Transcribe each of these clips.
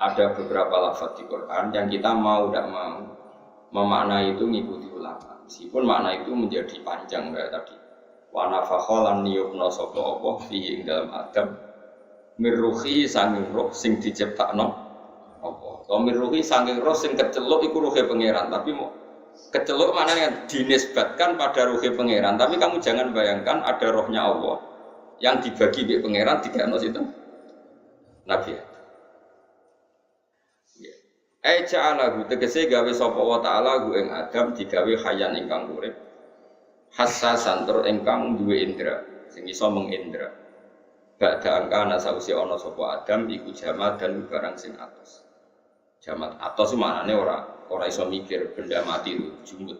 ada beberapa lafaz di Quran yang kita mau tidak mau memaknai itu mengikuti ulama. Meskipun makna itu menjadi panjang kayak tadi. Wa nafakha lan niyupna sapa apa fi ing dalam Adam mirruhi sanging roh sing diciptakno apa. To mirruhi sanging roh sing keceluk iku ruhe pangeran, tapi keceluk maknanya dinisbatkan pada ruhe pangeran, tapi kamu jangan bayangkan ada rohnya Allah yang dibagi di pangeran dikano situ Nabi. Ja'alahu tegese gawe sapa wa ta'ala gu ing Adam digawe hayan ingkang urip hassasan tur ingkang duwe indra sing iso mengindra badha angkana sawise ana sapa Adam iku jamat dan barang sing atos. Jamat atos maknane ora iso mikir, benda mati itu jumut.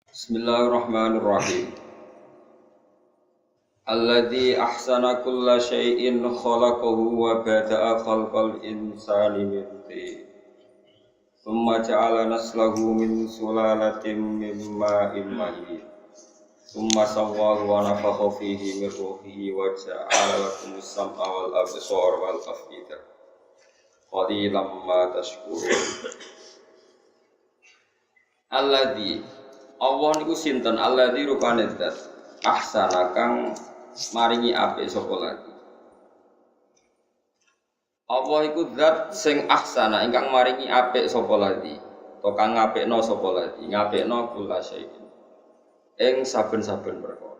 Bismillahirrahmanirrahim. Alladzi ahsana kulla syai'in khalaqahu wa bada'a khalqal insani min tin. Tsumma ja'ala naslahu min sulalatin min ma'in mahin. Tsumma sawwahu wa nafakha fihi min ruhihi wa ja'ala lakumus sam'a wal absara wal af'idah. Qalilan ma tashkurun. Alladzi Allah niku sinten? Alladzi rupane zat ahsana kang maringi apik sapa lagi. Allah iku zat sing ahsana ingkang maringi apik sapa lagi. To kang ngapikno sapa lagi, ngapikno kula syai'in. Ing saben-saben perkara.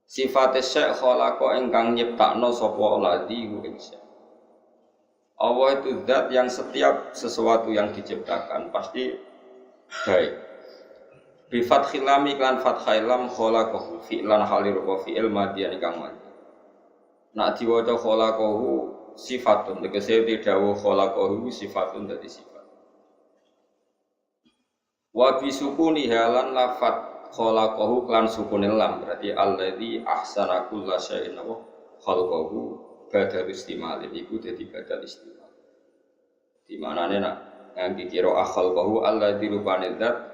Sifate syai' khalaqa ingkang nyiptakno sapa lagi ku ing syai'. Allah itu zat yang setiap sesuatu yang diciptakan pasti baik. Bi fathil lam iklan fathil lam khalaqahu fi'lan halir wa fi'il madhiyan ingkang madhi. Nak diwaca khalaqahu sifatun tegese dawuh khalaqahu sifatun dadi sifat. Wa bi sukuni halan lafat khalaqahu lan sukunil lam berarti allazi ahsana kulla syai'in wa khalaqahu badal istimal iku dadi badal istimal. Di manane nak ngangge kira khalaqahu allazi rupane zat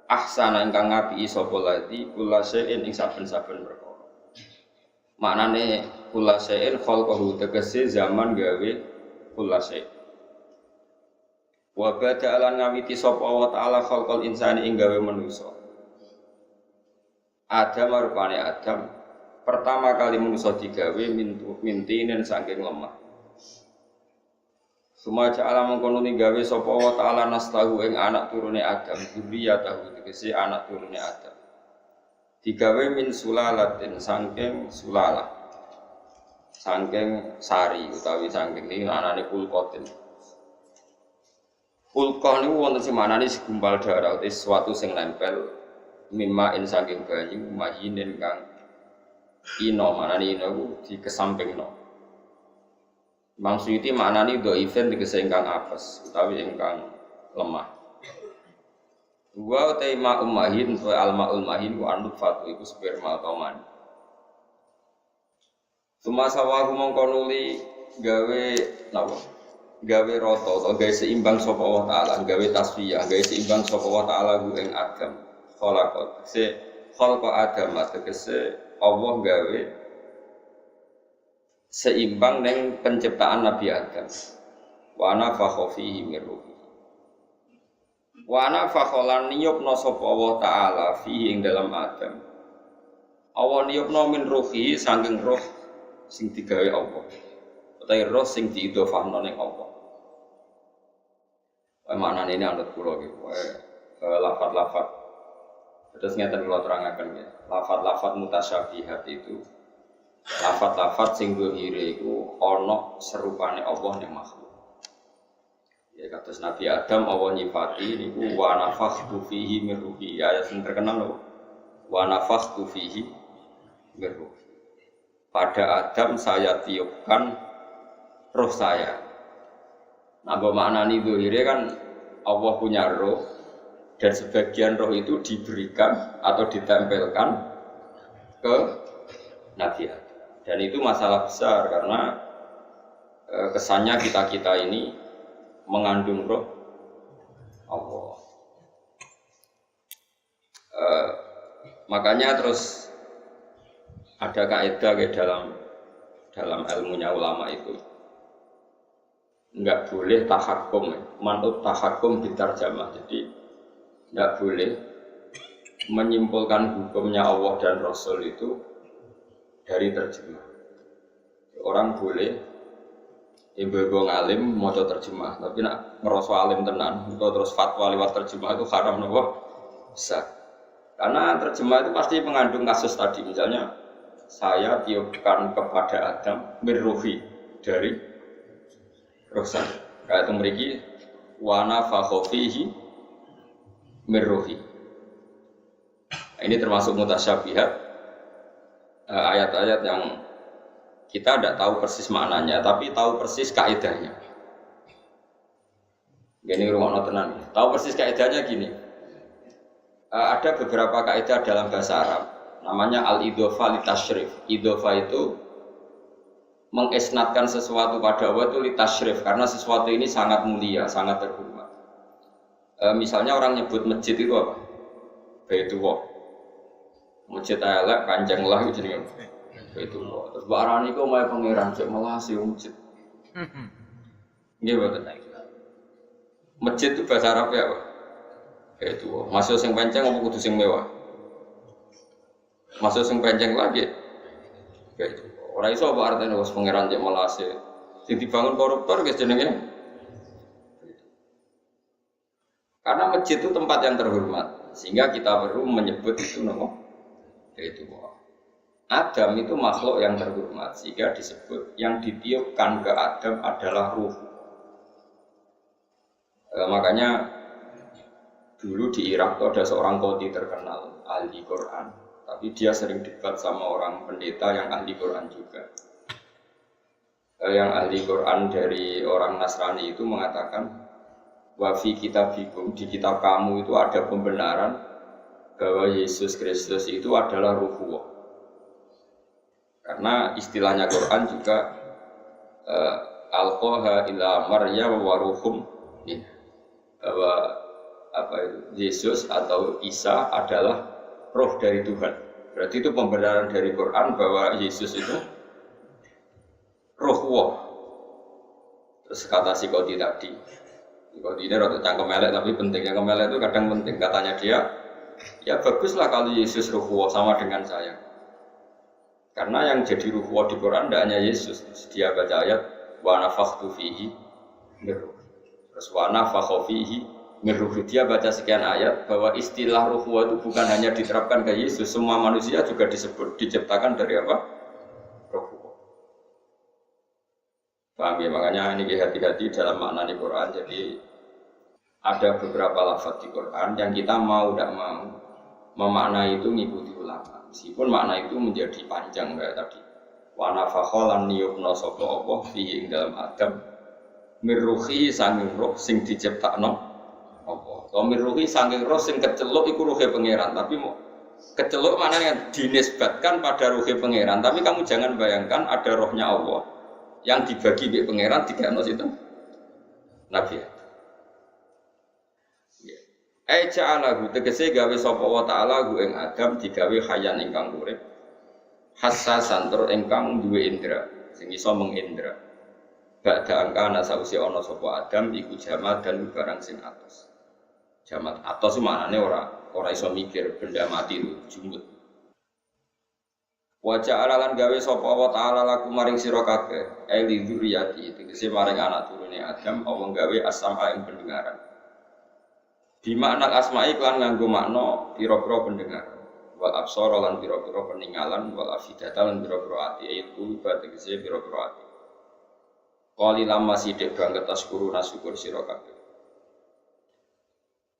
ahsana ingkang ngapi sapa lati kula syai'in ing saben-saben perkara. Maknane kula syai'in khalqahu tegese zaman gawe kula syai'. Wa bada'alan ngawiti sapa wa ta'ala khalqal insani ing gawe manusa. Adam rupane Adam pertama kali manusa digawe mintinen saking lemah. Sumaja alam mengkono gawe sapa wa ta'ala naslahu ing anak turune Adam, dzurriyyatahu tegese anak turune Adam. Digawe min sulalatin saking sulalah. Saking sari utawi saking iki anane kulqatin. Kulqah niku wonten sing manane segumpal darah utawa sesuatu sing nempel mimma in saking banyu mahinen kang ino manane ino ku dikesampingno. Maksudnya maknanya doifen tegese ingkang apes utawi ingkang lemah. Wa taima ummahin wa almaul mahin wa anfatu iku sperma atau mani. Semasa waku mongkonuli gawe napa? Gawe rata atau gawe seimbang sapa Allah taala, gawe tasfiyah, gawe seimbang sapa Allah taala ku ing Adam. Khalaqat se khalqa Adam tegese Allah gawe seimbang dengan penciptaan Nabi Adam. Wa nafakha fihi min ruhi. Wa nafakha lan niyupna sapa Allah taala fihi ing dalam Adam. Allah niyupna min ruhi saking roh sing digawe Allah. Utawi roh sing diidhofahno ning Allah. Maknane ini anut kula iki. Lafaz-lafaz. Terus ngeten kula terangaken ya. Lafaz-lafaz mutasyabihat itu lafat-lafat sing dohire iku ana serupane Allah ning makhluk. Ya kados Nabi Adam Allah nyifati niku wa nafakhtu fihi min ruhi. Ayat sing terkenal lho. Wa nafakhtu fihi min ruhi. Pada Adam saya tiupkan roh saya. Nah, maknane dohire kan Allah punya roh dan sebagian roh itu diberikan atau ditempelkan ke Nabi Adam. Dan itu masalah besar karena kesannya kita ini mengandung roh Allah. Makanya terus ada kaidah dalam ilmunya ulama itu enggak boleh tahakum, manut tahakum bitarjamah. Jadi enggak boleh menyimpulkan hukumnya Allah dan Rasul itu dari terjemah. Orang boleh ibu-ibu ngalim maca terjemah, tapi nak ngerasa alim tenan, atau terus fatwa lewat terjemah itu haram nopo besar. Karena terjemah itu pasti mengandung kasus tadi, misalnya saya tiupkan kepada Adam mirruhi dari rohsan. Kayak itu mriki wa nafakha fihi mirruhi. Ini termasuk mutasyabihat, ayat-ayat yang kita tidak tahu persis maknanya, tapi tahu persis kaidahnya. Gini rumah tenan, tahu persis kaidahnya gini. Ada beberapa kaidah dalam bahasa Arab, namanya al-idhofa litasyrif. Idhofa itu mengisnadkan sesuatu pada Allah itu litasyrif, karena sesuatu ini sangat mulia, sangat terhormat. Misalnya orang nyebut masjid itu apa? Baitullah. Masjid elek kanjeng lah itu jenenge. Baitullah. Terus barang niku omahe pangeran cek melasi masjid. Nggih boten. Masjid itu bahasa Arab ya, Pak? Baitullah. Masuk sing penceng apa kudu sing mewah? Masuk sing penceng lagi. Baitullah. Ora iso apa artine wis pangeran cek melasi. Sing dibangun koruptor guys jenenge. Karena masjid itu tempat yang terhormat, sehingga kita perlu menyebut itu nama itu. Adam itu makhluk yang terhormat, sehingga disebut yang ditiupkan ke Adam adalah ruh. Makanya dulu di Irak itu ada seorang qadhi terkenal ahli Quran, tapi dia sering debat sama orang pendeta yang ahli Quran juga. Yang ahli Quran dari orang Nasrani itu mengatakan, wa fi kitabikum, di kitab kamu itu ada pembenaran bahwa Yesus Kristus itu adalah Ruhullah. Karena istilahnya Quran juga alqaha ila Maryam wa ruhum, bahwa Yesus atau Isa adalah roh dari Tuhan. Berarti itu pembenaran dari Quran bahwa Yesus itu Ruhullah. Terus kata si Qadhi tadi, kalau ini rada cangkem elek tapi pentingnya kemelek itu kadang penting. Katanya dia, ya baguslah kalau Yesus Ruhullah sama dengan saya. Karena yang jadi Ruhullah di Quran tidak hanya Yesus. Dia baca ayat wa nafakhtu fihi min ruh. Terus wa nafakha fihi min ruh. Dia baca sekian ayat bahwa istilah Ruhullah itu bukan hanya diterapkan ke Yesus, semua manusia juga disebut diciptakan dari apa? Ruhullah. Paham ya? Makanya ini hati-hati dalam makna di Quran. Jadi ada beberapa lafaz di Quran yang kita mau tidak mau memaknai itu mengikuti ulama. Meskipun makna itu menjadi panjang kayak tadi. Wa nafakha lan niyubna sapa Allah fihi ing dalam Adam mirruhi sanging roh sing diciptakno apa. Kalau mirruhi sanging roh sing keceluk iku ruhe pangeran, tapi mau keceluk maknanya dinisbatkan pada ruhe pangeran, tapi kamu jangan bayangkan ada rohnya Allah yang dibagi di pangeran dikano situ Nabi. Ja'alahu tegese gawe sapa wa ta'ala hu ing Adam digawe hayan ingkang urip. Hassasan tur ingkang duwe indra, sing iso mengindra. Ba'da angkana sause ana sapa Adam iku jamat dan barang sing atos. Jamat atos maknane ora iso mikir, benda mati itu jumut. Wa ja'ala lan gawe sapa wa ta'ala laku maring sira kabeh li dzurriyyati tegese maring anak turune Adam apa gawe as-sam'a ing pendengaran. Di makna asma'i kan nganggo makna pira-pira pendengar wal absara lan pira-pira peninggalan wal afidata lan pira-pira ati itu tegese pira-pira ati. Qali lama sithik banget taskuruna syukur sira kabeh.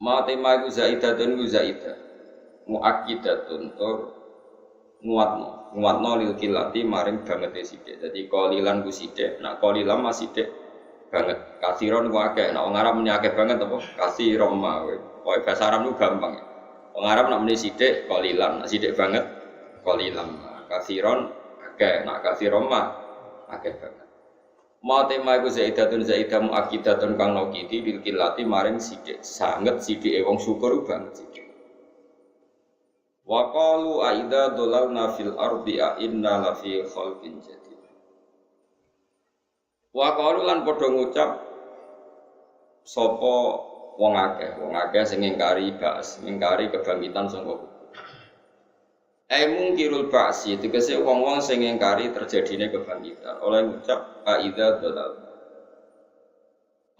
Ma tema iku zaidatun zaidah muakkidatun tur nguatno lil kilati maring bangete sithik. Dadi qalilan ku sithik, nek qalilan masih sithik banget. Kasiron ku akeh, nek wong Arab muni akeh banget apa? Kasiron mah. Pokoke bahasa Arab ku gampang. Wong Arab nek muni sithik qalilan, nek sithik banget qalilan. Kasiron akeh, nek kasiron mah akeh banget. Ma tema iku zaidatun zaidah muakkidatun kang nokiti lil kilati maring sithik. Sanget sithike wong syukur banget sithik. Wa qalu aidza dhalalna fil ardi a inna lafi khalqin jadid. Wa qalu lan padha ngucap sapa wong akeh sing ngingkari ba'as, ngingkari kebangkitan sangka kubur. Mungkirul ba'si tegese wong-wong sing ngingkari terjadine kebangkitan oleh ngucap aidza dhalalna.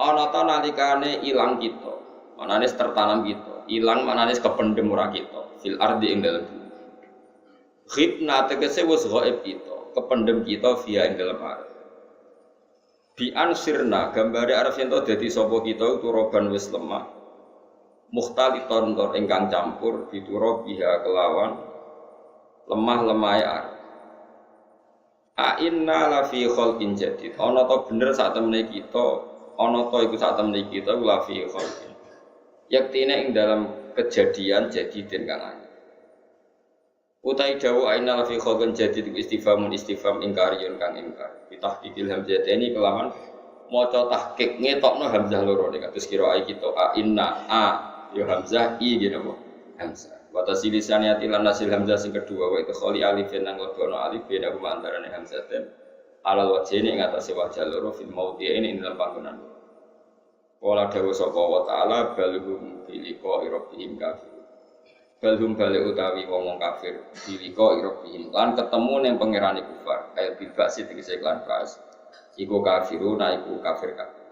Ana ta nalikane ilang kita, manane tertanam kita, ilang manane kependhem ora kita, fil ardi ing dalem bumi. Khibna tegese wis ghaib kita, kependhem kita via ing dalem arep. Bi ansirna gambare arep yen to dadi sapa kita turoban wis lemah. Mukhtaliton tor ingkang campur dituro biha kelawan lemah-lemahe arep. A inna la fi khalqin jadid. Ana ta bener sak temene kita ana ta iku sak temene kita la fi khalqin. Yaktine ing dalam kejadian jadi den kang anyar. Utai dawu aina la fi khalqin jadid istifhamun ingkariyun kang ingkar. Bitahqiqil hamzah ini kelawan maca tahqiq ngetokno hamzah loro nek kados kira kita a inna a ya hamzah i gitu apa hamzah. Wa tasilisaniyati lan nasil hamzah sing kedua wa itu khali alif nang lebono alif beda kuma antarane hamzah ten alal wajhine ing atase wajah loro fil maudhi'in ing dalam panggonan. Wala dawu sapa wa ta'ala balhum biliqa rabbihim kafir. Balhum bali utawi wong kafir biliqa rabbihim lan ketemu ning pangerane kufar kaya bibasi tegese lan pas iku kafiruna iku kafir kabeh.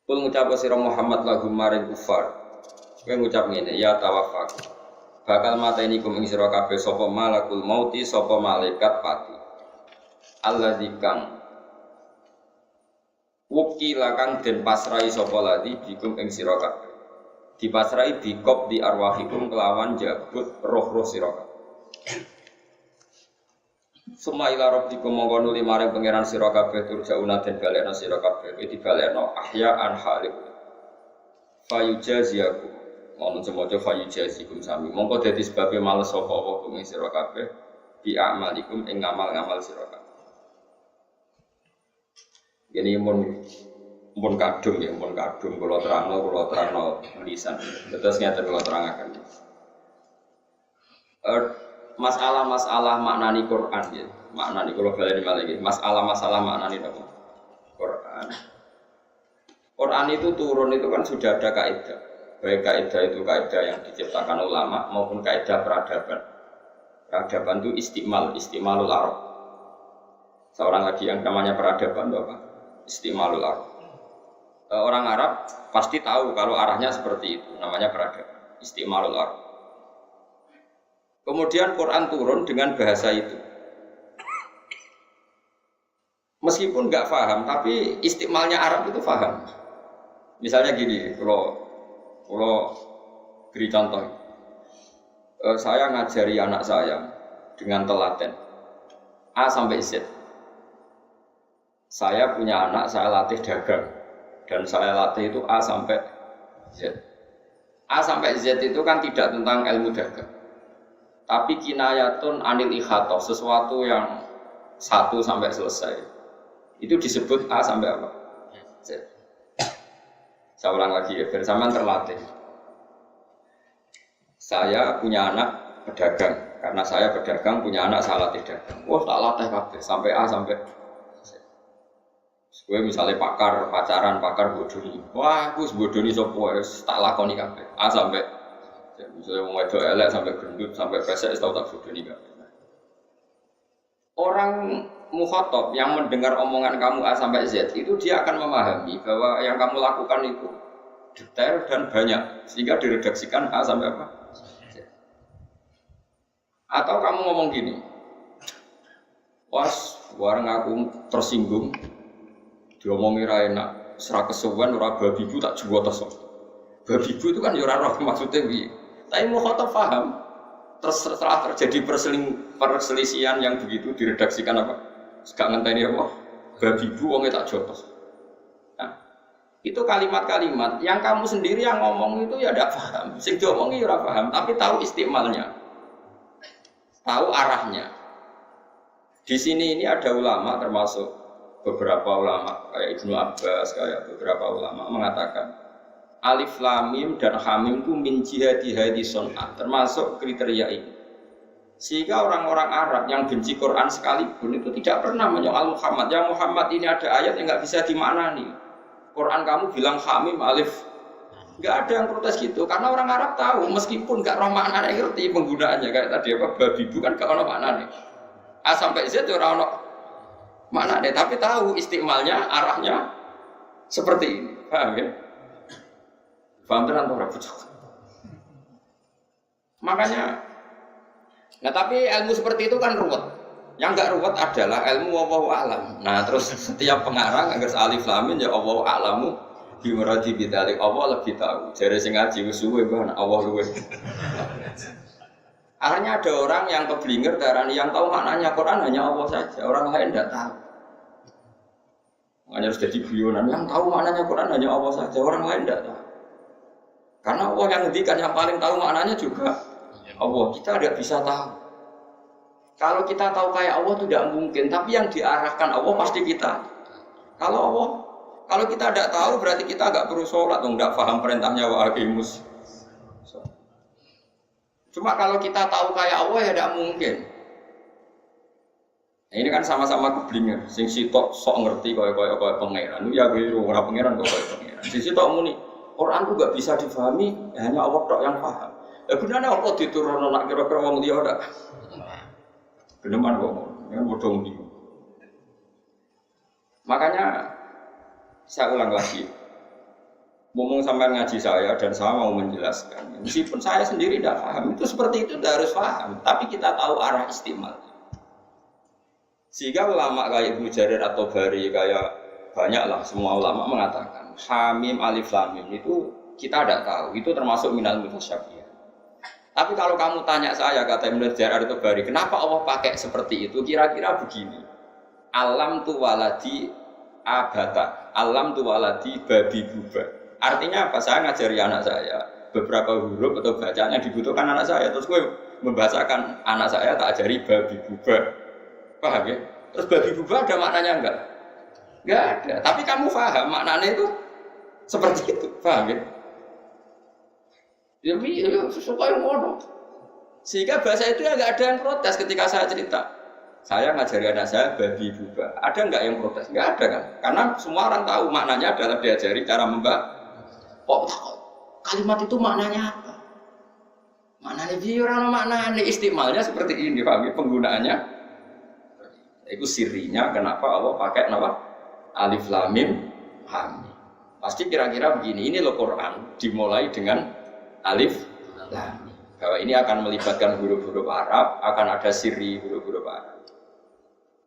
Kul ngucap sira Muhammad lahum maring kufar. Kowe ngucap ngene ya tawaffaq. Bakal mateni kum ing sira kabeh sapa malakul mauti sapa malaikat pati. Alladzi kang wukila kang den pasrai sapa ladi bikum ing sira kabeh. Dipasrai bikop di arwahikum kelawan jabut roh-roh sira kabeh. Suma ila rabbikum mongko nuli maring pangeran sira kabeh turjauna den balekna sira kabeh dibalekno ahya'an halik. Fayujaziyakum ngono semoga fayujazikum sami mongko dadi sebabe males sapa apa ing sira kabeh bi amalikum ing ngamal-ngamal sira kabeh. Ini mun kadung ya, mun kadung kula terangno lisan. Terus ngeten kula terangaken. Masalah-masalah maknani Quran ya. Maknani kula baleni malih iki. Masalah-masalah maknani apa? Quran. Quran itu turun itu kan sudah ada kaidah. Baik kaidah itu kaidah yang diciptakan ulama maupun kaidah peradaban. Peradaban itu istimalul Arab. Seorang lagi yang namanya peradaban itu apa? Istimalul Arab. Orang Arab pasti tahu kalau arahnya seperti itu, namanya peradaban. Istimalul Arab. Kemudian Quran turun dengan bahasa itu. Meskipun nggak paham, tapi istimalnya Arab itu paham. Misalnya gini, kalau beri contoh, saya ngajari anak saya dengan telaten A sampai Z. Saya punya anak, saya latih dagang, dan saya latih itu A sampai Z. A sampai Z itu kan tidak tentang ilmu dagang, tapi kinayatun anil ikhato, sesuatu yang 1 sampai selesai. Itu disebut A sampai apa? Z. Saya ulang lagi ya, bersamaan terlatih. Saya punya anak pedagang, karena saya pedagang punya anak saya latih dagang. Wah tak latih kabeh sampai A sampai Z. Gue misalnya pacaran bodoni. Wah aku bodoni sopo tak lakoni kabeh. A sampai misalnya mau wedok elek sampai gendut sampai pesek tahu tak bodoni kabeh. Orang mukhatab yang mendengar omongan kamu A sampai Z itu dia akan memahami bahwa yang kamu lakukan itu detail dan banyak sehingga diredaksikan A sampai apa? Z. Atau kamu ngomong gini, was warang aku tersinggung, diomongi ra enak, serak kesuwen ora babi bu tak jual tesok. Babi bu itu kan ya ora roh maksudnya piye. Tapi mukhatab paham. Setelah terjadi perselisihan yang begitu diredaksikan apa? Gak ngenteni apa? Babi bu wonge tak jotos. Nah, itu kalimat-kalimat yang kamu sendiri yang ngomong itu ya tidak paham. Sing diomongi ya ora paham, tapi tahu istimalnya. Tahu arahnya. Di sini ini ada ulama termasuk beberapa ulama kayak Ibnu Abbas, kayak beberapa ulama mengatakan alif lam mim dan hamim itu min jihadi hadi sun'ah, termasuk kriteria ini. Sehingga orang-orang Arab yang benci Quran sekalipun itu tidak pernah menyoal Muhammad. Ya Muhammad ini ada ayat yang nggak bisa dimaknani. Quran kamu bilang hamim alif, nggak ada yang protes gitu. Karena orang Arab tahu meskipun nggak roh maknanya ngerti penggunaannya kayak tadi apa babi bukan nggak ono maknanya. A sampai Z itu orang ono maknanya, tapi tahu istimalnya arahnya seperti ini. Paham ya? Paham tenan ora bocah. Makanya nah tapi ilmu seperti itu kan ruwet. Yang enggak ruwet adalah ilmu wallahu alam. Nah, terus setiap pengarang agar alif lam mim ya wallahu alamu bi muradi bidzalik. Allah lebih tahu. Jare sing ngaji wis suwe mbah Allah luwe. Akhirnya ada orang yang keblinger darani yang tahu maknanya Quran hanya Allah saja. Orang lain tidak tahu. Makanya harus jadi guyonan yang tahu maknanya Quran hanya Allah saja. Orang lain tidak tahu. Karena Allah yang ngendikan yang paling tahu maknanya juga Allah, kita tidak bisa tahu. Kalau kita tahu kayak Allah itu tidak mungkin, tapi yang diarahkan Allah pasti kita. Kalau kita tidak tahu berarti kita agak perlu sholat, tidak paham perintahnya wa aqimus. Cuma kalau kita tahu kayak Allah ya tidak mungkin. Nah, ini kan sama-sama keblinger. Sing sitok sok ngerti kaya pangeran. Ya biru ora pangeran kok kaya pangeran. Sing sitok muni Quran itu enggak bisa difahami, hanya Allah tok yang paham. Ya gunanya apa diturunkan nak kira-kira wong liya ndak? Geneman kok, kan bodong iki. Makanya saya ulang lagi. Ngomong sampai ngaji saya dan saya mau menjelaskan. Meskipun saya sendiri tidak paham, itu seperti itu tidak harus paham, tapi kita tahu arah istimal. Sehingga ulama kayak Ibnu Jarir atau Bari kayak banyaklah semua ulama mengatakan hamim alif lam mim itu kita tidak tahu, itu termasuk minal mutasyabih. Tapi kalau kamu tanya saya, kata Ibnu Jarir atau Bari, kenapa Allah pakai seperti itu? Kira-kira begini. Alam tu waladi abata, alam tu waladi babi buba. Artinya apa? Saya ngajari anak saya beberapa huruf atau bacanya dibutuhkan anak saya. Terus gue membahasakan anak saya tak ajari babi buba. Paham ya? Terus babi buba ada maknanya enggak? Enggak ada. Tapi kamu paham maknanya itu seperti itu. Paham ya? Jadi suka yang ngono. Sehingga bahasa itu ya nggak ada yang protes ketika saya cerita. Saya ngajari anak saya babi buba. Ada nggak yang protes? Nggak ada kan? Karena semua orang tahu maknanya adalah diajari cara membaca. Kok kalimat itu maknanya apa? Maknanya dia orang maknanya istimalnya seperti ini, paham? Penggunaannya. Itu sirinya kenapa Allah pakai nama alif lam mim hamim. Pasti kira-kira begini. Ini loh Quran dimulai dengan alif lam mim. Bahwa ini akan melibatkan huruf-huruf Arab, akan ada siri huruf-huruf Arab.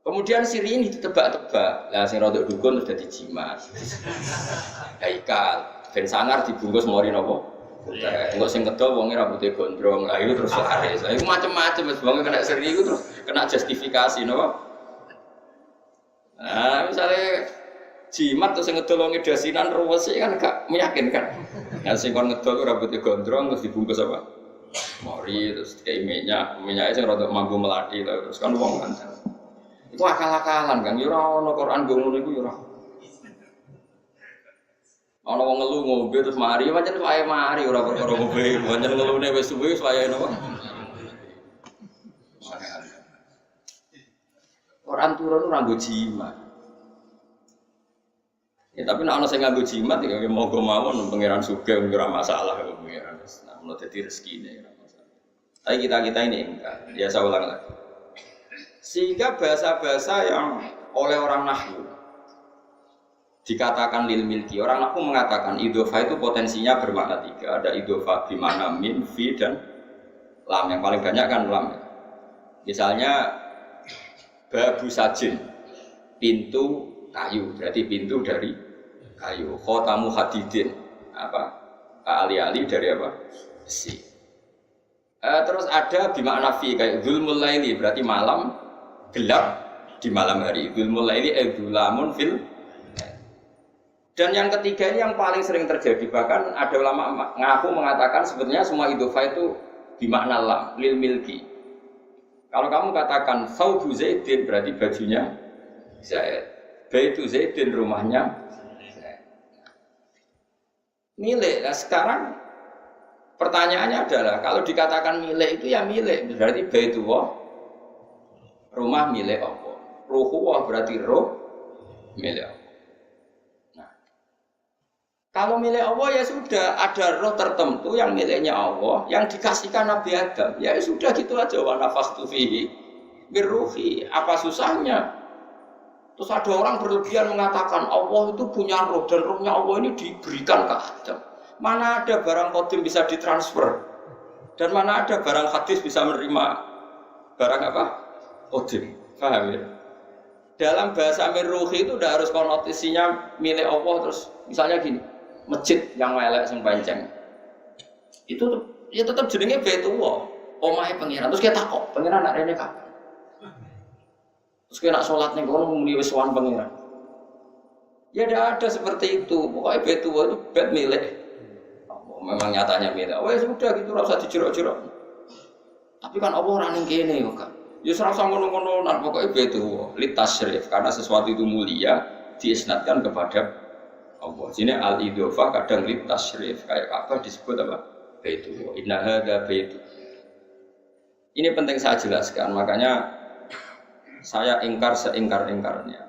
Kemudian siri ini ditebak-tebak. Lah sing rodok dukun terus dadi jimat. Haikal, ben sangar dibungkus mori napa? Engko sing kedol wonge rambute gondrong. Lah itu terus laris. Lah iku macam-macam wis wong kena siri iku terus kena justifikasi napa? Nah, misalnya jimat terus sing ngedol wong dasinan ruwes kan gak meyakinkan. Nah sing kon ngedol rambutnya gondrong terus dibungkus apa? Mori terus kayak minyaknya sing rada mampu melati terus kan wong kan. Itu akal-akalan kan yo ora ono Quran go ngono iku yo ora. Ono wong ngelu ngombe terus mari pancen wae mari ora perkara ngombe, pancen ngelune wis suwe wis wayahe napa. Quran turun ora nggo jimat. Ya tapi nek ana sing nganggo jimat ya monggo mawon pangeran sugih ora masalah kok pangeran. Nah, ono dadi rezekine ora masalah. Tapi kita ini enggak. Ya saya ulang lagi. Sehingga bahasa-bahasa yang oleh orang nahwu dikatakan lil milki. Orang nahwu mengatakan idhofah itu potensinya bermakna tiga. Ada idhofah di mana min, fi dan lam. Yang paling banyak kan lam. Misalnya babu sajin, pintu kayu, berarti pintu dari kayu. Khotamu hadidin, apa? Ali-ali dari apa? Besi. Terus ada bimakna fi kayak dzulmul laili, berarti malam gelap di malam hari. Dzulmul laili dzulamun fil. Dan yang ketiga ini yang paling sering terjadi, bahkan ada ulama ngaku mengatakan sebetulnya semua idhofah itu bimakna lam, lil milki. Kalau kamu katakan saubu Zaidin berarti bajunya Zaid. Baitu Zaidin rumahnya Zaid. Milik. Nah sekarang pertanyaannya adalah kalau dikatakan milik itu ya milik, berarti Baitullah rumah milik Allah. Ruhullah berarti roh milik Allah. Nah, kalau milik Allah ya sudah ada roh tertentu yang miliknya Allah yang dikasihkan Nabi Adam. Ya sudah gitu aja wa nafakhtu fihi birruhi. Apa susahnya? Terus ada orang berlebihan mengatakan Allah itu punya roh dan rohnya Allah ini diberikan ke Adam. Mana ada barang qadim bisa ditransfer dan mana ada barang hadis bisa menerima barang apa? Qadim. Paham ya? Dalam bahasa mirruhi itu udah harus konotasinya milik Allah terus misalnya gini, masjid yang melek sing panceng. Itu ya tetap jenenge Baitullah, omahe pangeran. Terus kita takok, pangeran nak rene kapan? Terus kita nak sholat ning kono muni wis sowan pangeran. Ya tidak ada seperti itu. Pokoknya Baitullah itu bait milik. Memang nyatanya milik. Oh ya sudah gitu, ora usah dijerok-jerok. Tapi kan Allah ora ning kene kok. Ya ora usah ngono-ngono, nang pokoke Baitullah litasyrif karena sesuatu itu mulia diisnadkan kepada Allah. Sini al-idhofah kadang litasyrif kayak Ka'bah disebut apa? Baitullah. Inna hadza baitu. Ini penting saya jelaskan, makanya saya ingkar seingkar-ingkarnya.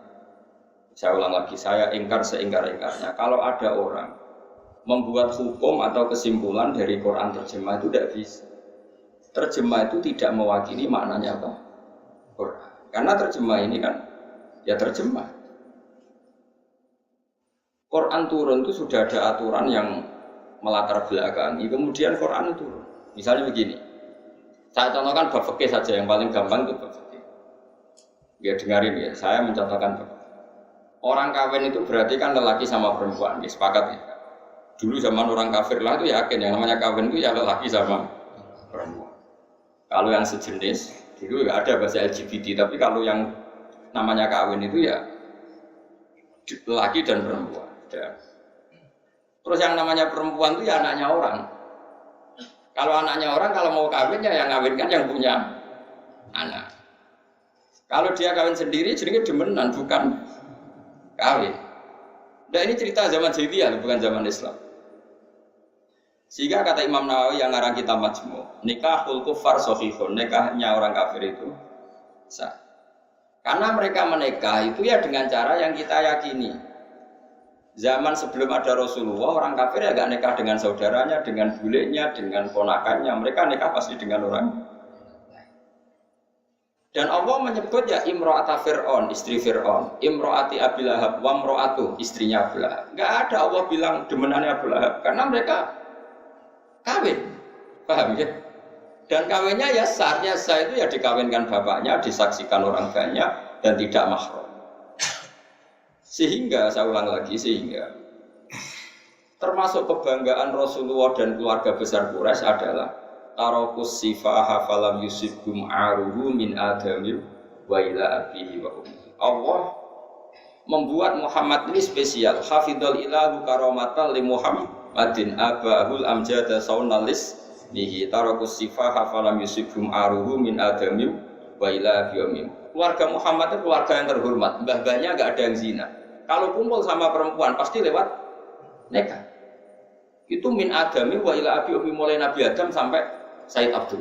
Saya ulang lagi, saya ingkar seingkar-ingkarnya. Kalau ada orang membuat hukum atau kesimpulan dari Quran terjemah itu tidak bisa. Terjemah itu tidak mewakili maknanya apa? Quran. Karena terjemah ini kan ya terjemah. Quran turun itu sudah ada aturan yang melatar belakangi. Kemudian Quran turun. Misalnya begini. Saya contohkan bab fikih saja yang paling gampang itu bab fikih. Ya dengarin ya, saya mencontohkan bab. Orang kawin itu berarti kan lelaki sama perempuan, ya, sepakat ya. Dulu zaman orang kafir lah itu yakin yang namanya kawin itu ya lelaki sama perempuan. Kalau yang sejenis, dulu ya ada bahasa LGBT, tapi kalau yang namanya kawin itu ya lelaki dan perempuan. Ya. Terus yang namanya perempuan itu ya anaknya orang. Kalau anaknya orang, kalau mau kawin ya yang kawinkan yang punya anak. Kalau dia kawin sendiri, jadinya demenan, bukan kawin. Nah ini cerita zaman jahiliyah, bukan zaman Islam. Sehingga kata Imam Nawawi yang ngarang kitab Majmu', nikahul kufar sahihun, nikahnya orang kafir itu sah. Karena mereka menikah itu ya dengan cara yang kita yakini. Zaman sebelum ada Rasulullah, orang kafir ya gak nikah dengan saudaranya, dengan bulenya, dengan ponakannya. Mereka nikah pasti dengan orang. Dan Allah menyebut ya imro'ata Fir'aun, istri Fir'aun, imro'ati Abi Lahab, wa imro'atu, istrinya Abu Lahab. Gak ada Allah bilang demenannya Abu Lahab, karena mereka kawin, paham ya? Dan kawinnya ya sah itu ya dikawinkan bapaknya, disaksikan orang banyak dan tidak mahram. Sehingga saya ulang lagi, sehingga termasuk kebanggaan Rasulullah dan keluarga besar Quraisy adalah tarokus sifaha falam yusibhum aruhu min adami wa ila abihi wa ummihi. Allah membuat Muhammad ini spesial. Hafidhul ilahu karamatan li Muhammadin abahul amjada saunalis nihi tarokus sifaha falam yusibhum aruhu min adami wa ila abihi wa ummihi. Keluarga Muhammad itu keluarga yang terhormat. Mbah-mbahnya enggak ada yang zina. Kalau kumpul sama perempuan pasti lewat nikah. Itu min adami wa ila abi ummi, mulai Nabi Adam sampai Said Abdul.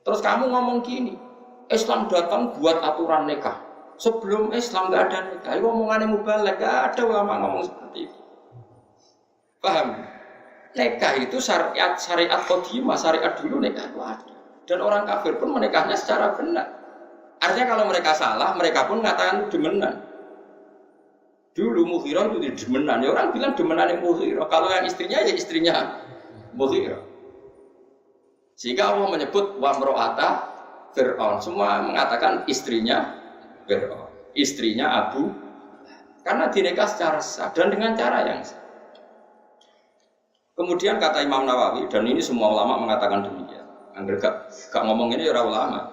Terus kamu ngomong gini, Islam datang buat aturan nikah. Sebelum Islam nggak ada nikah. Itu omongannya mubalek, nggak ada ulama ngomong seperti itu. Paham? Nikah itu syariat qadimah, syariat dulu nikah itu ada. Dan orang kafir pun menikahnya secara benar. Artinya kalau mereka salah, mereka pun mengatakan demenan. Dulu Mughirah itu demenan, ya orang bilang demenan yang Mughirah. Kalau yang istrinya ya istrinya Mughirah. Sehingga Allah menyebut wa mro'ata Fir'aun. Semua mengatakan istrinya Fir'aun, istrinya Abu, karena dinikah secara sah dan dengan cara yang sah. Kemudian kata Imam Nawawi, dan ini semua ulama mengatakan demikian. Angger gak ngomong ini ya ulama.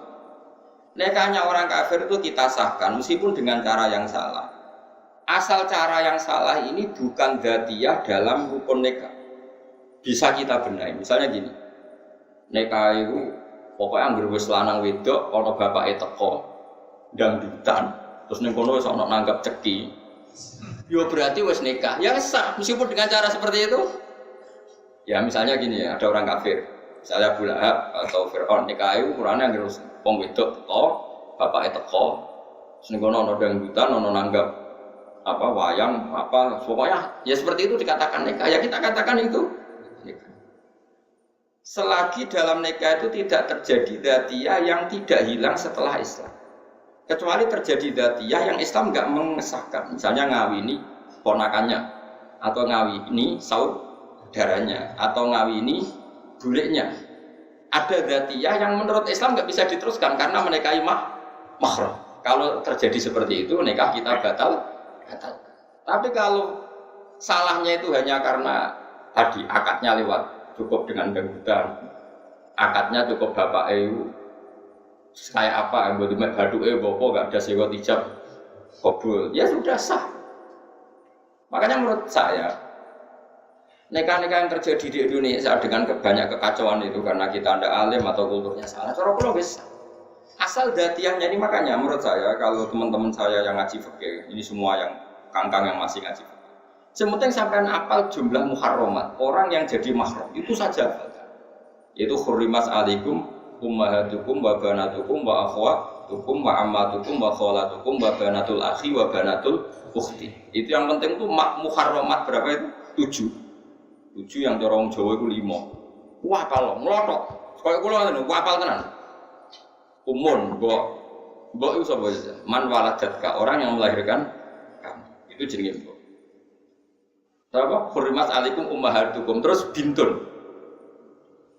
Nikahnya orang kafir itu kita sahkan meskipun dengan cara yang salah. Asal cara yang salah ini bukan dzatiyah dalam rukun nikah. Bisa kita benahi. Misalnya gini. Nikah itu pokoknya anggere wis lanang wedok ana bapake teko ndangdutan terus ning kono wis ana nanggap ceki. Ya berarti wis nikah. Ya sah meskipun dengan cara seperti itu. Ya misalnya gini ya, ada orang kafir. Misalnya Abu Lahab atau Fir'aun nikah itu ukurannya ngerus wong wedok teko, bapake teko. Senenggono ana dangdutan, ana nanggap apa wayang apa pokoknya ya seperti itu dikatakan nikah. Ya kita katakan itu nikah. Selagi dalam nikah itu tidak terjadi dzatiyah yang tidak hilang setelah Islam. Kecuali terjadi dzatiyah yang Islam enggak mengesahkan. Misalnya ngawini ponakannya atau ngawini saudaranya atau ngawini buliknya. Ada dzatiyah yang menurut Islam enggak bisa diteruskan karena menikahi mahram. Kalau terjadi seperti itu nikah kita batal. Tapi kalau salahnya itu hanya karena tadi akadnya lewat cukup dengan dangdutan, akadnya cukup bapak kayak apa, buat badu bopo gak ada sewa hijab kabul, ya sudah sah. Makanya menurut saya nikah-nikah yang terjadi di Indonesia dengan banyak kekacauan itu karena kita tidak alim atau kulturnya salah. Cara kula wis asal dzatiyahnya ini. Makanya menurut saya kalau teman-teman saya yang ngaji fikih, ini semua yang kangkang yang masih ngaji fikih, sementing sampai apal jumlah muharramat orang yang jadi mahram itu saja, yaitu hurrimat alaikum ummahatukum wa banatukum wa akhwatukum wa ammatukum wa khalatukum wa banatul akhi wa banatul ukhti. Itu yang penting itu muharramat berapa itu? 7 yang orang Jawa itu 5. Wah kalau ngelotok kayak kula ngoten apal tenan. Umun mbok itu sapa ya? Man waladatka, orang yang melahirkan kamu. Itu jenenge mbok. Apa? Hurrimat alaikum ummahatukum, terus bintun.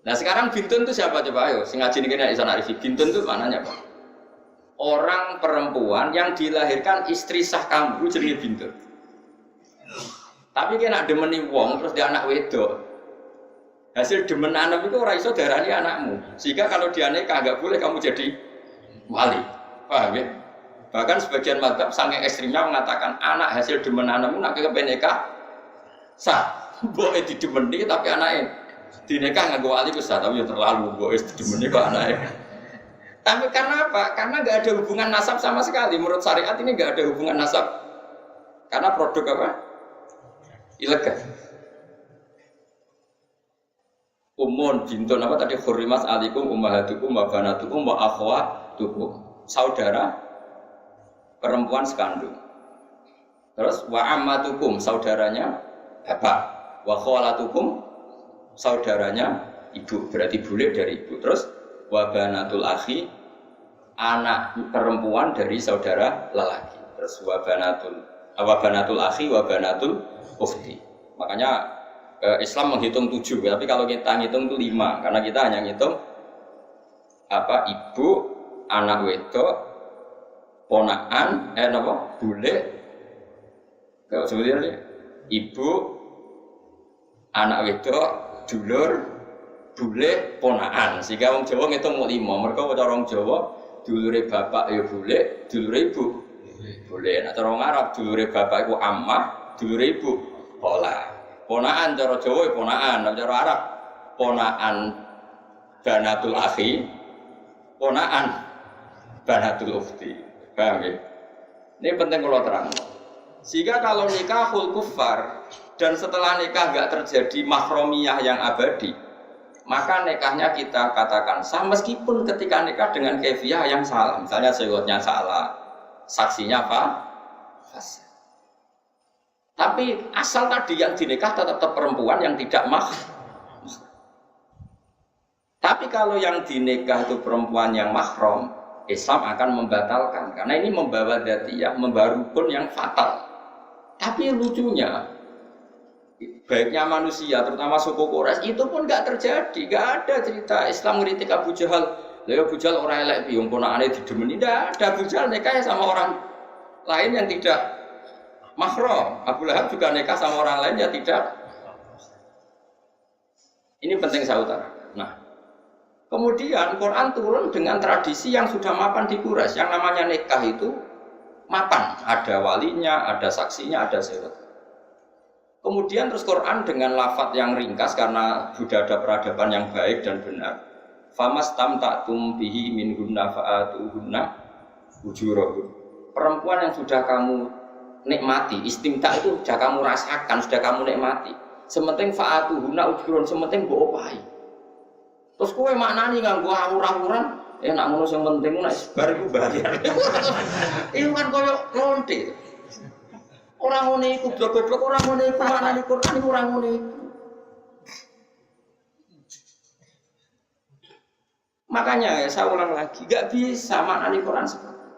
Nah sekarang bintun itu siapa coba ayo? Sing ngaji niki iso arifi. Bintun itu maknanya apa? Orang perempuan yang dilahirkan istri sah kamu jenenge bintun. Tapi kena demeni wong terus dia anak wedok. Hasil demen anak itu ora iso darani anakmu. Sehingga kalau dia nikah enggak boleh kamu jadi wali. Paham ya? Bahkan sebagian mazhab sange ekstrimnya mengatakan anak hasil demen anakmu nak kepen nikah sah, boleh didemeni tapi anaknya dinikah nggak gue alih besar, tapi ya terlalu boleh didemeni kok anaknya. Tapi karena apa? Karena nggak ada hubungan nasab sama sekali. Menurut syariat ini nggak ada hubungan nasab. Karena produk apa? Ilegal. Umun bintun apa tadi hurrimat alaikum ummahatukum wa banatukum wa akhwatukum. Saudara perempuan sekandung. Terus wa ammatukum saudaranya bapak, wa khalatukum saudaranya ibu, berarti bule dari ibu. Terus wa banatul akhi anak perempuan dari saudara lelaki. Terus wa banatul akhi wa banatul ukhti. Makanya Islam menghitung 7, tapi kalau kita ngitung itu 5 karena kita hanya ngitung apa ibu, anak wedok, ponakan, bule. Kalau sebenarnya ibu, anak wedok, dulur, bule, ponaan. Sehingga orang Jawa ngitung mau 5. Mereka cara orang Jawa dulure bapak ya bule, dulure ibu bule. Nah cara orang Arab dulure bapak itu ammah, dulure ibu pola. Ponaan cara Jawa ya ponaan, cara Arab ponaan banatul akhi, ponaan banatul ukhti. Paham ya? Ini penting kalau terang. Sehingga kalau nikahul kufar dan setelah nikah enggak terjadi mahromiyah yang abadi, maka nikahnya kita katakan sah meskipun ketika nikah dengan kefiah yang salah. Misalnya sewotnya salah, saksinya apa? Fasih. Tapi asal tadi yang dinikah tetap perempuan yang tidak mahram. Tapi kalau yang dinikah itu perempuan yang mahram, Islam akan membatalkan karena ini membawa dzatiyah, membawa rukun yang fatal. Tapi lucunya, baiknya manusia, terutama suku Quraisy itu pun nggak terjadi, nggak ada cerita Islam ngeritik Abu Jahal. Lalu Abu Jahal orang elek, biung ponakane didemeni, tidak ada. Abu Jahal nikah sama orang lain yang tidak mahram. Abu Lahab juga nikah sama orang lain yang tidak. Ini penting saya utarakan. Nah, kemudian Quran turun dengan tradisi yang sudah mapan di Quraisy, yang namanya nikah itu mapan, ada walinya, ada saksinya, ada syarat. Kemudian terus Quran dengan lafadz yang ringkas karena sudah ada peradaban yang baik dan benar. Famastamta'tum bihi minhunna fa'atuhunna ujurahun. Perempuan yang sudah kamu nikmati. Istimta itu sudah kamu rasakan, sudah kamu nikmati. Sementing fa'atuhuna ujurun, sementing mbok opahi. Terus kowe maknani nganggo awur-awuran, nak ngono sing penting nek bar iku bayar. Iku kan koyo lonte. Ora ngono iku goblok-goblok, ora ngono iku maknani Quran iku ora ngono iku. Makanya ya saya ulang lagi, gak bisa maknani Quran seperti itu.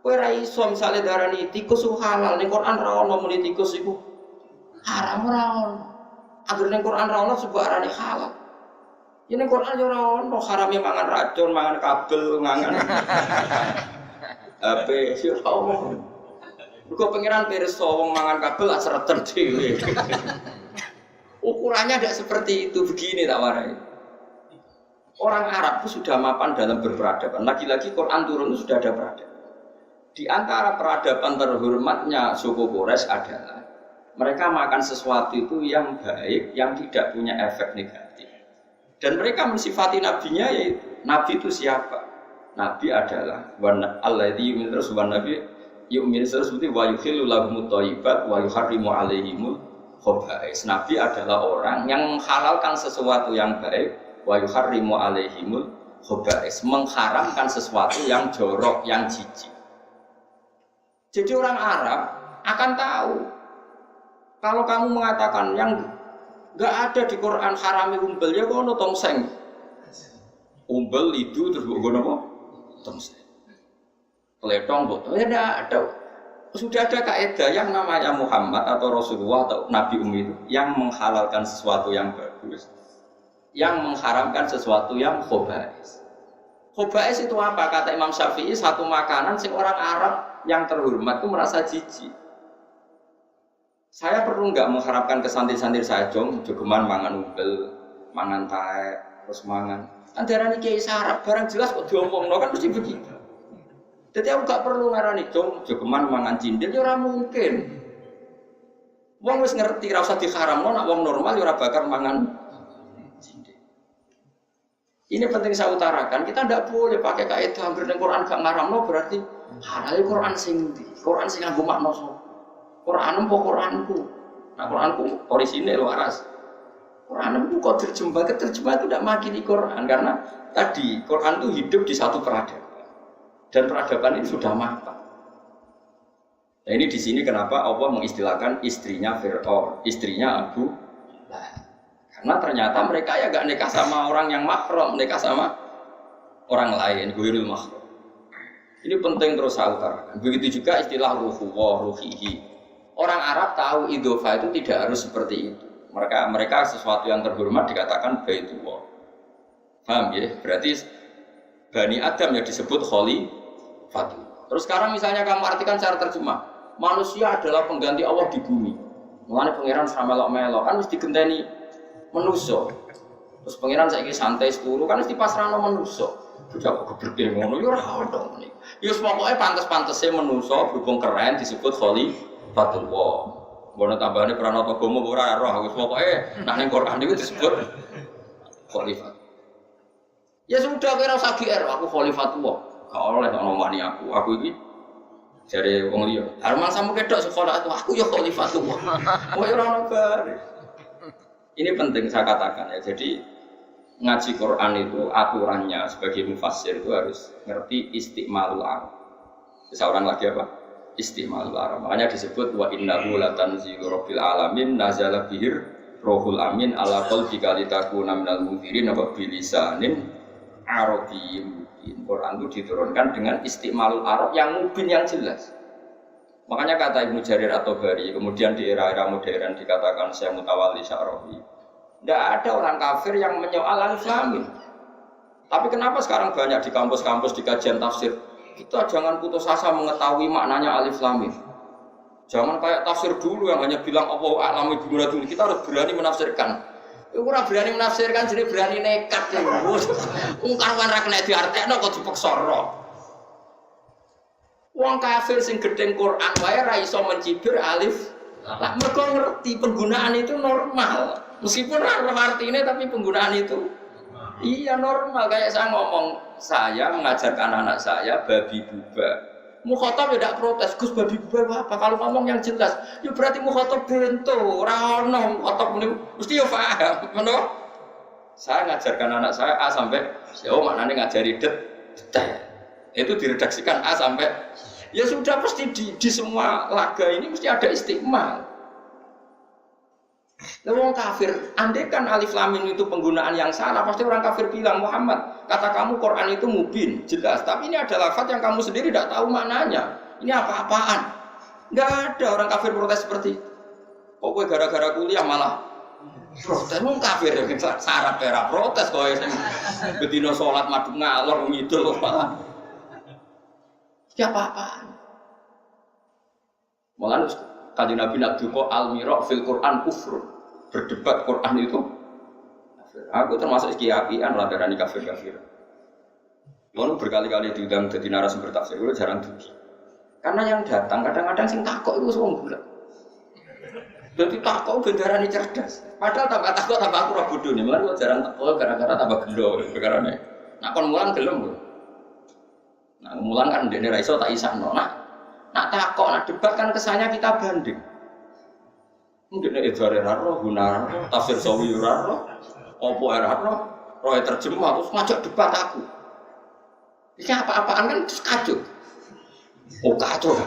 Kowe ra iso misale darani tikus halal, ning Quran ra ono muni tikus iku haram ora ono. Agar ning Quran ra ono sebab arane halal. Ini Quran yo ora ono harame mangan racun, mangan kabel, mangan HP yo ora ono. Kok pengiran pirsa wong mangan kabel lak sereten dhewe. Ukurannya tidak seperti itu, begini tak warai. Orang Arab itu sudah mapan dalam berperadaban. Lagi-lagi Quran turun itu sudah ada peradaban. Di antara peradaban terhormatnya suku Quraisy adalah mereka makan sesuatu itu yang baik, yang tidak punya efek negatif. Dan mereka mensifati nabinya yaitu nabi itu siapa? Nabi adalah alladzi yu'minu terus nabi yu'minu seperti wa yuhillu lahumut thayyibat wa yuharrimu 'alaihimul khaba'is. Nabi adalah orang yang menghalalkan sesuatu yang baik wa yuharrimu 'alaihimul khaba'is, mengharamkan sesuatu yang jorok, yang jijik. Jadi orang Arab akan tahu kalau kamu mengatakan yang enggak ada di Quran harami umbel ya kono tongseng. Umbel itu terus nggon apa? Tongseng. Peletong botol ya enggak ada. Sudah ada kaidah yang namanya Muhammad atau Rasulullah atau Nabi itu yang menghalalkan sesuatu yang bagus, yang mengharamkan sesuatu yang khobais. Khobais itu apa? Kata Imam Syafi'i, satu makanan sing orang Arab yang terhormat itu merasa jijik. Saya perlu nggak mengharapkan ke santri-santri saya jogeman mangan umbel, mangan tae, terus mangan. Antarane kiai sarap barang jelas kok diomongno kan mesti begitu. Jadi aku nggak perlu ngarani jogeman mangan cindil, ya ora mungkin. Wong wis ngerti ra usah diharamno, nek wong normal ya ora bakal mangan. Ini penting saya utarakan, kita tidak boleh pakai kaidah hampir dengan Quran gak ngaramno berarti halal Quran sing ndi? Quran sing nganggo makna sapa? Quran apa Quranku? Nah Quranku orisinil waras. Quran itu kok terjemah itu tidak makili Quran karena tadi Quran itu hidup di satu peradaban dan peradaban ini sudah mapan. Nah ini di sini kenapa Allah mengistilahkan istrinya Fir'aun, istrinya Abu Lahab. Karena ternyata mereka ya gak nikah sama orang yang mahram, nikah sama orang lain, ghairul mahram. Ini penting terus saya utarakan. Begitu juga istilah ruhuwah, ruhihi. Orang Arab tahu idhofah itu tidak harus seperti itu. Mereka sesuatu yang terhormat dikatakan baitullah. Paham ya? Berarti Bani Adam yang disebut khalifatullah. Terus sekarang misalnya kamu artikan secara terjemah, manusia adalah pengganti Allah di bumi. Mulane pangeran sama melok-melok kan mesti digenteni manusia. Terus pangeran saiki santai seturu kan mesti pasrahno manusia. Bocah kok gebreke ngono ya ora ono ngene. Ya pokoke pantes-pantese manusia berhubung keren disebut khalifatullah. Bono tambahane pranata agama ora roh wis pokoke nek ning Quran niku disebut khalifat. Ya sudah kowe ora usah GR aku khalifatullah. Gak oleh ono mani aku iki jare wong liya. Arman sampe kedok sekolah aku ya khalifatullah. Kowe ora ono bare. Ini penting saya katakan ya. Jadi ngaji Quran itu aturannya sebagai mufassir itu harus ngerti istiqmalul arab. Seorang lagi apa? Istiqmalul arab. Makanya disebut wa innahu latanzilu rabbil alamin nazala bihir rohul amin ala qalbika litakuna minal munzirin wa bilisanin arabiyyin. Quran itu diturunkan dengan istiqmalul arab yang mubin yang jelas. Makanya kata Ibnu Jarir At-Tabari, kemudian di era-era modern dikatakan Syekh Mutawalli Sya'rawi, tidak ada orang kafir yang menyoal al-Islamin. Tapi kenapa sekarang banyak di kampus-kampus di kajian tafsir, kita jangan putus asa mengetahui maknanya al-Islamin. Jangan kayak tafsir dulu yang hanya bilang Allah a'lamu bimuradihi. Kita harus berani menafsirkan. Ora berani menafsirkan jadi berani nekat ya. Ungkapan ra kena diartekno kok dipeksa ro. Wong kafir sing gedeng Quran wae ra iso mencibir alif. Lah mergo ngerti penggunaan itu normal. Meskipun ra artine tapi penggunaan itu iya normal. Kayak saya ngomong, saya mengajarkan anak saya babi buba. Mukhatab tidak protes, Gus babi gue apa? Kalau ngomong yang jelas, ya berarti mukhatab bento, orang ono mukhatab mesti ya paham, benar? Saya ngajarkan anak saya A sampai, oh maknanya ngajari detail. Itu diredaksikan A sampai, ya sudah pasti di semua laga ini mesti ada istiqmal. Orang kafir, andai kan alif lam mim itu penggunaan yang salah, pasti orang kafir bilang Muhammad, kata kamu Quran itu mubin, jelas. Tapi ini ada lafaz yang kamu sendiri tidak tahu maknanya. Ini apa-apaan? Enggak ada orang kafir protes seperti itu. Kok gue gara-gara kuliah malah protes? Mau kafir ya, syarat era protes kok ya. Bedino sholat madhep ngalor ngidul malah. Apa-apaan? Malah Kanjeng Nabi nak duka al-mira' fil Quran kufur. Berdebat Quran itu kafir. Aku termasuk kiai-kiaian lah darani kafir-kafir. Mau berkali-kali diundang jadi narasumber tafsir, itu jarang dugi. Karena yang datang kadang-kadang sing takok itu wong bulat. Jadi takok bendarani cerdas. Padahal tambah takok tambah aku ora bodoh nih. Mulane jarang takok gara-gara tambah gelo perkarane. Nak kon mulang gelem lho. Nah, mulang kan ndekne ra iso tak isahno. Nak takok, nak debat kan kesannya kita banding. Mungkin edzare raro, guna tafsir sawi raro, opo raro, roe terjemah terus ngajak debat aku. Ini apa-apaan kan terus kacau. Oh kacau.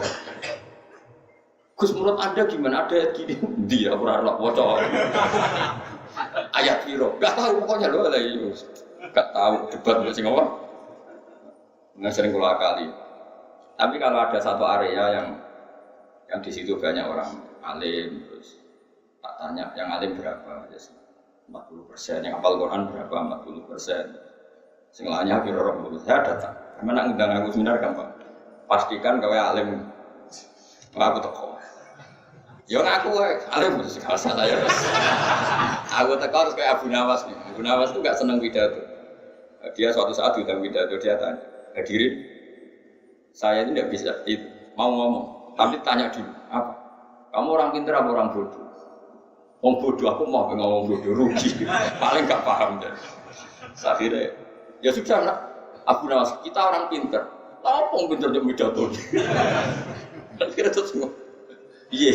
Gus menurut Anda gimana? Ada gini dia raro bocor. Ayat piro? Gak tahu pokoknya lo lagi. Gak tahu debat macam apa. Nggak sering kula kali. Tapi kalau ada satu area yang di situ banyak orang alim, terus tak tanya yang alim berapa, 40%, yang hafal Quran berapa, 40%, sing lainnya kira-kira 40%, saya datang. Karena nak ngundang aku seminar gampang, pastikan gawe alim, aku teko. Yo ngaku alim terus gak salah ya. Aku teko terus kayak Abu Nawas nih. Abu Nawas itu gak seneng pidato. Dia suatu saat diundang pidato, dia tanya, hadirin. Saya ini tidak bisa itu, mau ngomong, tapi tanya dulu, apa? Kamu orang pintar atau orang bodoh? Orang bodoh, aku mau ngomong bodoh, rugi, paling gak paham deh. Saya kira, ya sudah nak, aku Nawas, kita orang pintar, apa orang pintar yang pidato? Kira itu semua, iya,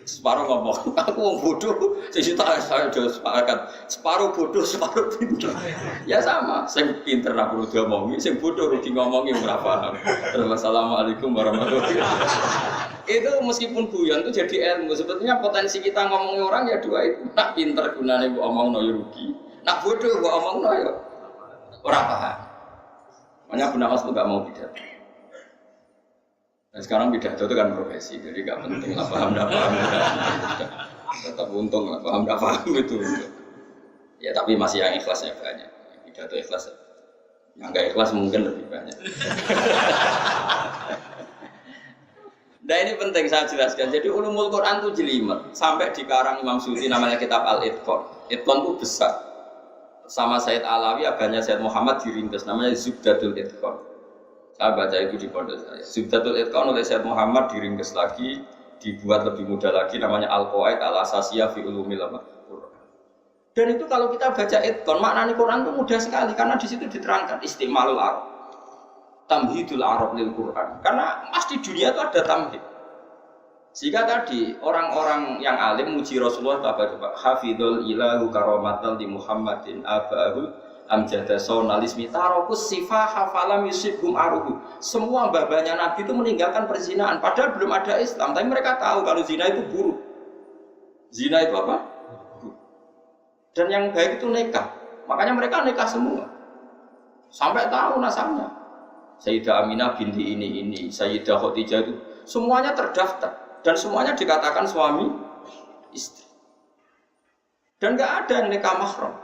separuh ngomong, aku orang bodoh, saya jauh sepakat, separuh bodoh, separuh pintar. Ya sama, saya pinter nak perlu diomongin, saya bodoh rugi ngomongin berapa. Assalamualaikum warahmatullahi wabarakatuh. Itu meskipun guyon itu jadi ilmu. Sebetulnya potensi kita ngomongin orang ya dua itu. Nak pinter gunanya bu omong no rugi, nak bodoh bu omong no ya orang paham. Makanya Bu Nawas tuh gak mau pidato. Nah sekarang pidato itu kan profesi, jadi gak penting lah paham gak paham. Tetap untung lah paham gak paham itu. Ya tapi masih yang ikhlasnya banyak. Pidato ikhlas, yang nggak ikhlas mungkin lebih banyak. Nah ini penting saya jelaskan. Jadi ulumul Quran itu jelimet. Sampai di karang Imam Suyuti namanya kitab Al-Itqan. Itqan itu besar. Sama Said Alawi, abahnya Said Muhammad diringkas. Namanya Zubdatul Itqan. Saya baca itu di pondok saya. Zubdatul Itqan oleh Said Muhammad diringkas lagi, dibuat lebih mudah lagi. Namanya Al-Qawaid Al-Asasiyah fi Ulumil Quran. Dan itu kalau kita baca Itqan, maknanya Quran itu mudah sekali. Karena di situ diterangkan istimalul Arab. Tamhidul Arab lil Quran. Karena pasti dunia itu ada tamhid. Sehingga tadi orang-orang yang alim muji Rasulullah apa hafidul ilahu karomatal di Muhammadin abahu amjada sonalismi tarokus sifah hafalam yusibhum aruhu. Semua babanya Nabi itu meninggalkan perzinahan. Padahal belum ada Islam. Tapi mereka tahu kalau zina itu buruk. Zina itu apa? Buruk. Dan yang baik itu nikah. Makanya mereka nikah semua. Sampai tahu nasabnya. Sayyidah Aminah binti ini, Sayyidah Khadijah itu semuanya terdaftar dan semuanya dikatakan suami istri. Dan nggak ada yang nikah mahram.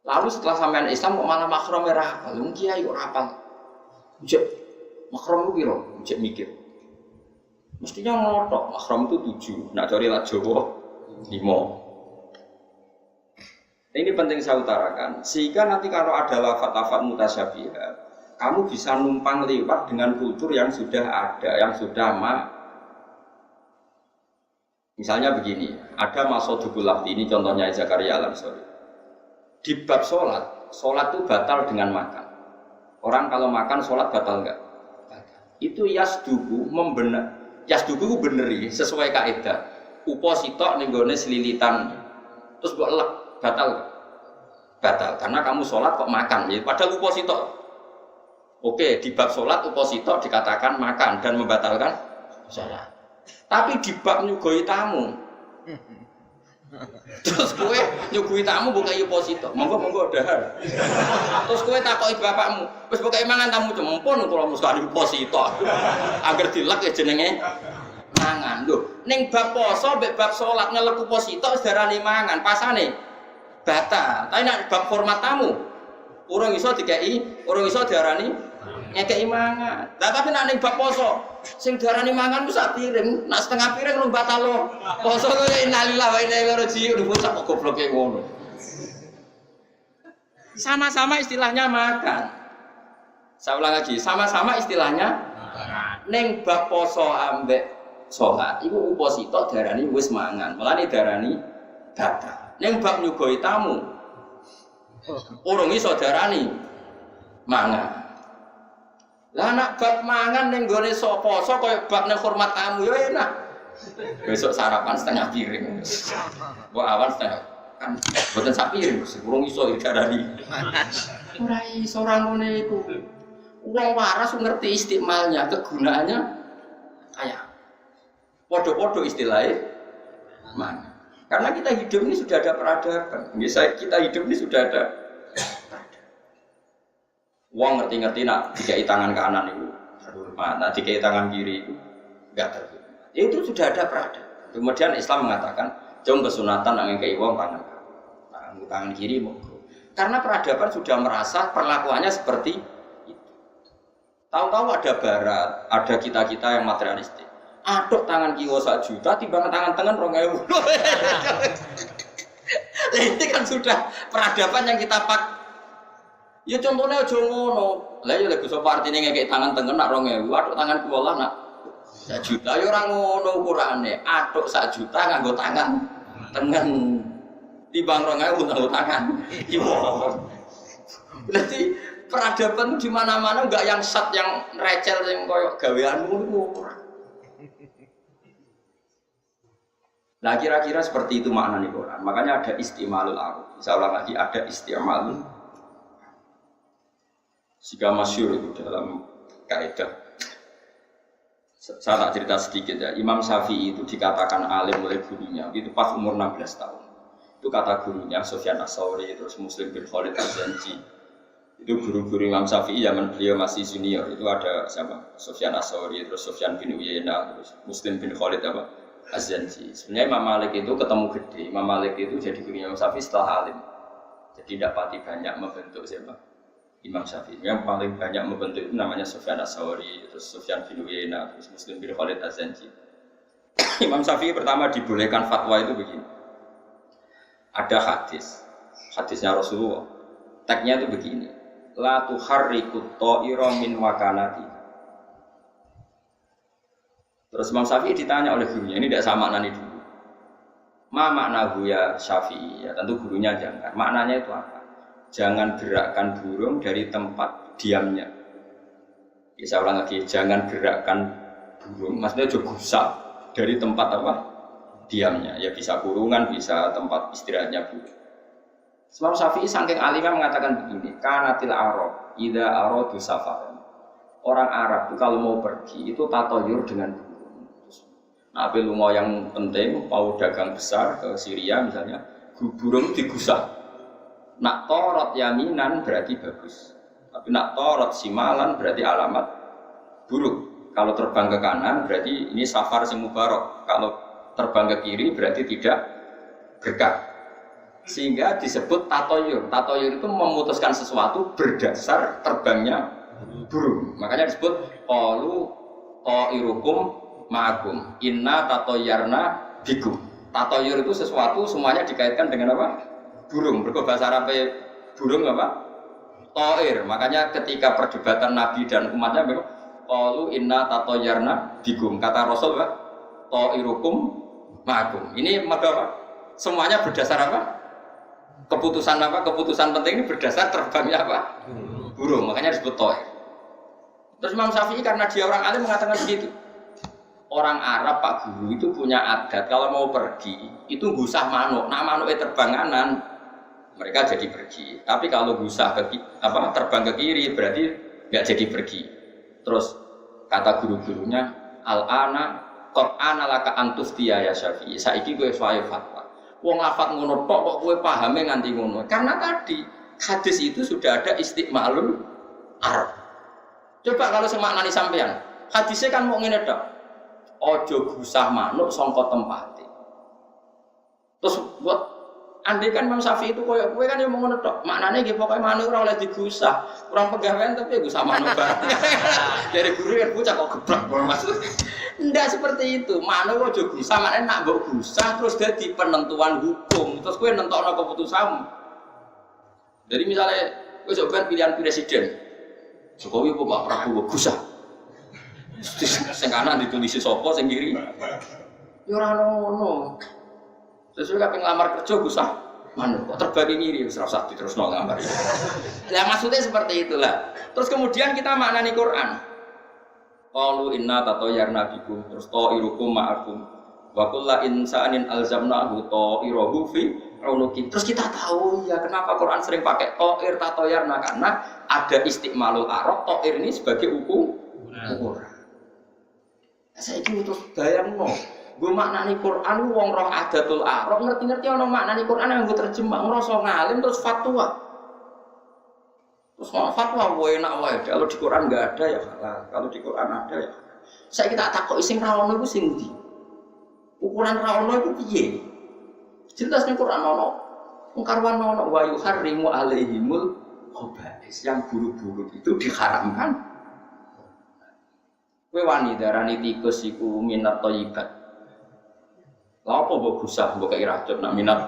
Lalu setelah sampean Islam kok malah mahram merah? Lalu kiai kok rapal? Ujek mahram itu kira, ujek mikir. Mestinya ngotok mahram itu 7, nak cari lah Jawa 5. Ini penting saya utarakan, sehingga nanti kalau ada lafaz-lafaz mutasyabihat, kamu bisa numpang lewat dengan kultur yang sudah ada, yang sudah Misalnya begini, ada Masodukul Lafdi, ini contohnya Zakaria Al-Ansari. Di bab sholat itu batal dengan makan. Orang kalau makan sholat batal enggak? itu yasduku membenar. Yasduku beneri sesuai kaidah. Upo sitok ning gone selilitan. Terus mbok elek batal. Batal karena kamu sholat kok makan. Ya padahal upo sitok. Oke, di bab sholat upo sitok dikatakan makan dan membatalkan sholat. Tapi di bab nyugoi tamu. Terus kowe nyugui tamu buka posito, monggo dahar. Terus kowe takoki bapakmu, wis pokoke mangan tamu cempun kula mustani posito. Agar dilek ya jenenge mangan. Lho, ning bab poso mbek bab salat ngeleku posito wis darani mangan, pasane batal. Tapi nek bab hormat tamu, urung iso dikeki, urung iso diarani ngekeki mangan. Lah tapi nek ning bab poso sing diarani mangan ku sak piring, nak setengah piring lu batal lo. Poso kok innalillahi wa inna ilaihi raji'un bocah kok gobloke ngono. Sama-sama istilahnya makan. Saya ulang lagi, sama-sama istilahnya makan. Ning bab poso ambek salat iku uposito diarani wis mangan, mulane diarani batal. Ning bab nyugoi tamu urung iso diarani mangan. Lah anak bab mangan ning gone poso kaya bab ning hormat tamu ya enak. Besok sarapan setengah piring. Mbok awan setengah kan boten sak piring, urung iso diarani. Ora iso ora ngene iku. Wong waras ngerti istimalnya, kegunaannya kayak podo-podo istilahnya mangan. Karena kita hidup ini sudah ada peradaban. Kita hidup ini sudah ada wong ngerti-ngerti nak dikai tangan kanan itu terhormat, nak dikai tangan kiri itu enggak terhormat. Itu sudah ada peradaban. Kemudian Islam mengatakan, jom kesunatan nang ngekei wong tangan kiri monggo. Karena peradaban sudah merasa perlakuannya seperti itu. Tahu-tahu ada barat, ada kita-kita yang materialistik. Aduk tangan kiwa 1 juta timbang tangan tengah 2.000. Ini kan sudah peradaban yang kita pakai. Ya contohnya aja ngono. Lah ya lek iso partine ngekek tangan tengen nak 2.000, atuk tangan kula nak 1 juta ya ora ngono ukurane. Atuk 1 juta nganggo tangan tengen. Timbang 2.000 nganggo tangan kiwa. Berarti peradaban di mana-mana enggak yang sat yang recel yang koyo gaweanmu niku ora. Nah kira-kira seperti itu makna nih Quran. Makanya ada istimalul aruf. Saya ulang lagi ada istimalul. Jika masyhur itu dalam kaidah. Saya tak cerita sedikit ya. Imam Syafi'i itu dikatakan alim oleh gurunya. Itu pas umur 16 tahun. Itu kata gurunya Sufyan Ats-Tsauri, terus Muslim bin Khalid Az-Zanji. Itu guru-guru Imam Syafi'i zaman beliau masih junior. Itu ada siapa? Sufyan Ats-Tsauri, terus Sufyan bin Uyainah, terus Muslim bin Khalid Az-Zanji. Sebenarnya Imam Malik itu ketemu gede. Imam Malik itu jadi gurunya Imam Syafi'i setelah alim. Jadi tidak pati banyak membentuk siapa? Imam Syafi'i. Yang paling banyak membentuk itu namanya Sufyan Ats-Tsauri, terus Sufyan bin Uyainah, terus Muslim bin Khalid Az-Zanji. Imam Syafi'i pertama dibolehkan fatwa itu begini. Ada hadisnya Rasulullah. Teksnya itu begini. La tuharrikut ta'ira min makanati. Terus Imam Syafi'i ditanya oleh gurunya, ini tidak sama maknanya dulu. Ma maknahu ya Syafi'i, ya tentu gurunya jangan. Maknanya itu apa? Jangan gerakkan burung dari tempat diamnya. Ya, saya ulang lagi, jangan gerakkan burung, maksudnya juga gusak dari tempat apa? Diamnya. Ya bisa kurungan, bisa tempat istirahatnya burung. Imam Syafi'i saking alimnya mengatakan begini, kanatil Arab, idza aradu safaran. Orang Arab itu kalau mau pergi itu tatoyur dengan burung. Nah, pelungo yang penting, mau dagang besar ke Syria misalnya, burung digusak. Nak torot yaminan berarti bagus, tapi nak torot simalan berarti alamat buruk. Kalau terbang ke kanan berarti ini safar sing mubarok. Kalau terbang ke kiri berarti tidak berkah. Sehingga disebut tatoyur. Tatoyur itu memutuskan sesuatu berdasar terbangnya burung. Makanya disebut qalu ta'irukum ma'akum inna tatoyarna bikum. Tatoyur itu sesuatu semuanya dikaitkan dengan apa? Burung. Bahasa Arabnya burung apa? Ta'ir. Makanya ketika perdebatan Nabi dan umatnya memang qalu inna tatoyarna bikum. Kata Rasul apa? Ta'irukum ma'akum. Ini apa? Semuanya berdasar apa? Keputusan apa? Keputusan penting ini berdasar terbangnya apa? Burung. Makanya disebut ta'ir. Terus Imam Syafi'i karena dia orang alim mengatakan begitu. Orang Arab Pak Guru itu punya adat kalau mau pergi itu gusah manuk. Nah manuknya terbang kanan, mereka jadi pergi. Tapi kalau gusah terbang ke kiri berarti nggak jadi pergi. Terus kata guru-gurunya al-ana qad ana laka antuftiya ya Syafi'i. Saiki kowe suwae fatwa. Wong lafat ngono tok kok kowe pahame nganti ngono. Karena tadi hadis itu sudah ada istiqmalul Arab. Coba kalau semaknani sampean, hadisnya kan mau ngene tok. Ojo gusah manuk sangka tempate. Terus buat andai kan Imam Syafi'i itu koyo kowe kan yo mau ngono tok. Maknane nggih pokoke manuk ora oleh digusah. Kurang pegawean tapi gusah manuk bareng. Dari guru kan bocah kok gebrak maksud. Ndak seperti itu. Manuk ojo gusah, maknane nak mbok gusah terus dadi penentuan hukum. Terus kowe nentokno keputusanmu. Jadi misalnya kowe coba pilihan presiden. Jokowi apa Pak Prabowo gusah. Sing kanan ditulisi sapa sing kiri ya ora ono sesuai kaping lamar kerja gusah manut kok terbagi ngiri wis ora usah diterusno ngambar ya maksudnya seperti itulah. Terus kemudian kita maknani Quran qalu inna tatayyarna bikum terus ta'irukum ma'akum wa kullu insanin alzamnahu ta'irahu fi unuki. Terus kita tahu ya kenapa Quran sering pakai ta'ir tatayyarna karena ada istiqmalul arab ta'ir ini sebagai ukuran. Saya itu terus bayangno, gue maknani Quran, wong roh adatul Arab, ngerti-ngerti ono maknani Quran yang gue terjemah, ngerasa ngalim terus fatwa. Terus kalau fatwa, gue enak wae. Kalau di Quran nggak ada ya halal, kalau di Quran ada ya. Saya kita takut ising rawono itu sing ndi? Ukuran rawono itu piye? Jelasnya Quran ono, mengkarwan ono wa yuharrimu alaihimul khaba'is yang buruk-buruk itu diharamkan. Kowe wani darani tikus iku minat thayyibat. Lha apa mbok gusah mbok kei racun nak minat.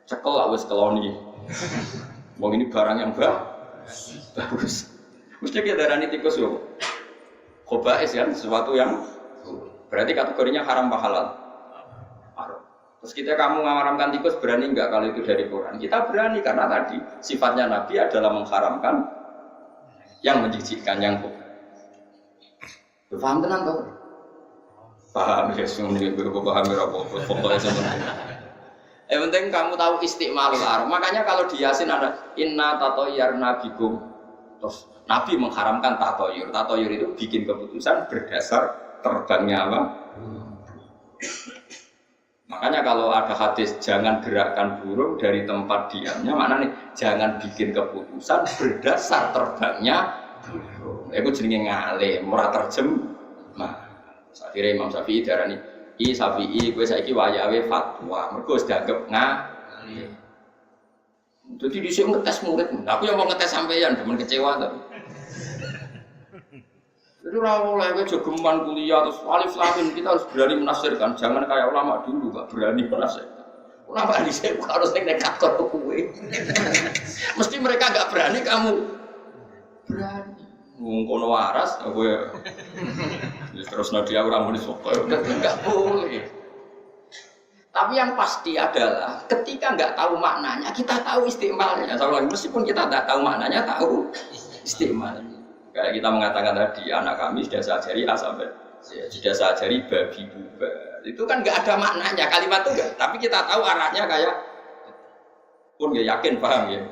Cekel lak wis keloni. Wong ini barang yang bagus. Mesti kita darani tikus yo. Khobais kan sesuatu yang berarti kategorinya haram apa halal? Haram. Terus kamu mengharamkan tikus berani enggak kalau itu dari Quran? Kita berani karena tadi sifatnya Nabi adalah mengharamkan yang menjijikkan yang paham tenan to? Paham ya sing gue paham ora apa-apa pokoknya sebenarnya. Penting kamu tahu istiqmalul Arab. Makanya kalau di Yasin ada inna tatayyarna bikum. Terus Nabi mengharamkan tatayyur. Tatayyur itu bikin keputusan berdasar terbangnya apa? Makanya kalau ada hadis jangan gerakkan burung dari tempat diamnya, maknanya jangan bikin keputusan berdasar terbangnya aku jenenge ngalim, ora terjem. Nah, akhirnya Imam Syafi'i darani, "I Syafi'i kowe saiki wayahe fatwa." Mergo wis dianggap ngalim. Jadi dhisik ngetes murid, aku yang mau ngetes sampeyan, demen kecewa to. Jadi ora oleh kowe jogeman kuliah terus alif lam mim kita harus berani menafsirkan, jangan kayak ulama dulu enggak berani menafsirkan. Ulama dhisik harus nek nekat kok kowe. Mesti mereka enggak berani, kamu berani. Kono waras kowe terus dia orang muni sapa enggak boleh. Tapi yang pasti adalah ketika enggak tahu maknanya kita tahu istimalnya. Meskipun kita enggak tahu maknanya tahu istimalnya. Kayak kita mengatakan tadi anak kami sudah saya ajari A sampai sudah saya ajari babi bubar. Itu kan enggak ada maknanya kalimat itu enggak, tapi kita tahu arahnya kayak pun enggak yakin paham ya.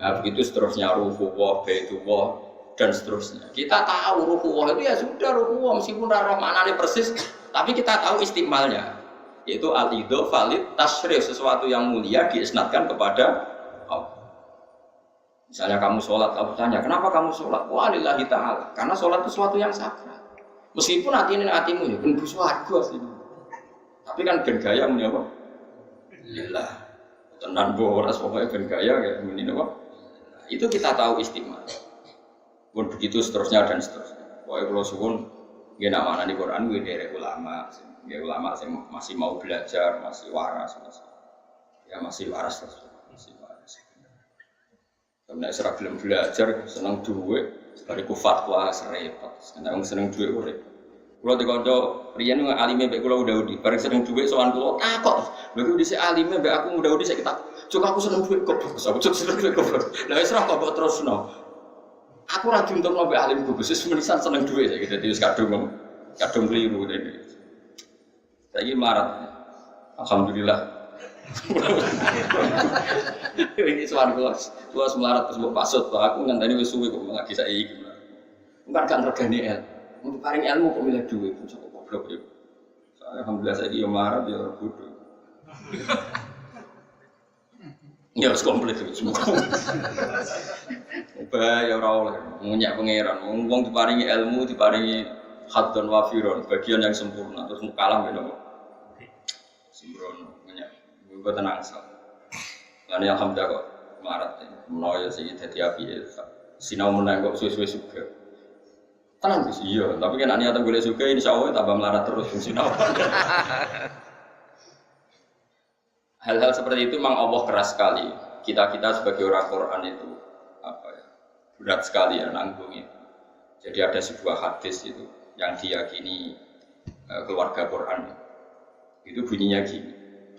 Nah, begitu seterusnya ruhuwah, baitullah dan seterusnya. Kita tahu ruhuwah itu ya sudah ruhuwah meskipun ora maknane persis, tapi kita tahu istimalnya. Yaitu al-idhofah lit tasyrif, sesuatu yang mulia diisnadkan kepada Allah. Misalnya kamu sholat, kamu tanya, kenapa kamu sholat? Wah lillahi ta'ala, karena sholat itu sesuatu yang sakral. Meskipun hatimu ya ben buswarga sih. Tapi kan ben gaya muni apa? Lillah. Tenan boras pokoknya ben gaya kayak muni apa? Itu kita tahu istimal. Pun begitu seterusnya dan seterusnya. Pokoknya kalau suwun nggih nak maknani Quran kuwi dari ulama. Ya ulama yang masih mau belajar, masih waras, masih waras terus, masih waras. Karena serah belum belajar, senang duit, sebariku fatwa serempet. Karena orang senang duit boleh. Kalau dikonco, Rian nggak alimnya baik kalau udah udi. Barang senang duit soal kalau takut, begitu di alimnya baik aku udah udi saya kita. Coba aku senang duit kok, aku senang duit kok. Lalu serah kok terus no. Aku ra diuntung mbek alim gugus menisan seneng duwe saiki dadi wis kadung keliru dadi. Saiki marat. Alhamdulillah. Ini suara gua semarat terus mbok pasut aku ngandani wis suwe kok lagi saiki. Enggak kan regane ilmu. Untuk paring ilmu kok milih duwe kok goblok ya. Alhamdulillah saiki yo marat yo bodoh. Ya harus komplit itu semua. Bahaya ora oleh munyak pangeran. Wong diparingi ilmu, diparingi haddon wafiron, bagian yang sempurna terus kalah ben apa? Sembrono munyak. Mbok tenang sak. Lan alhamdulillah kok marat. Menawa sing dadi api sinau menang kok suwe-suwe juga. Tenang Gus, iya, tapi kan niat golek juga insyaallah tambah melarat terus sinau. Hal-hal seperti itu memang Allah keras sekali. Kita sebagai orang Quran itu berat sekali ya nanggungnya. Jadi ada sebuah hadis itu yang diyakini keluarga Quran. Itu bunyinya gini.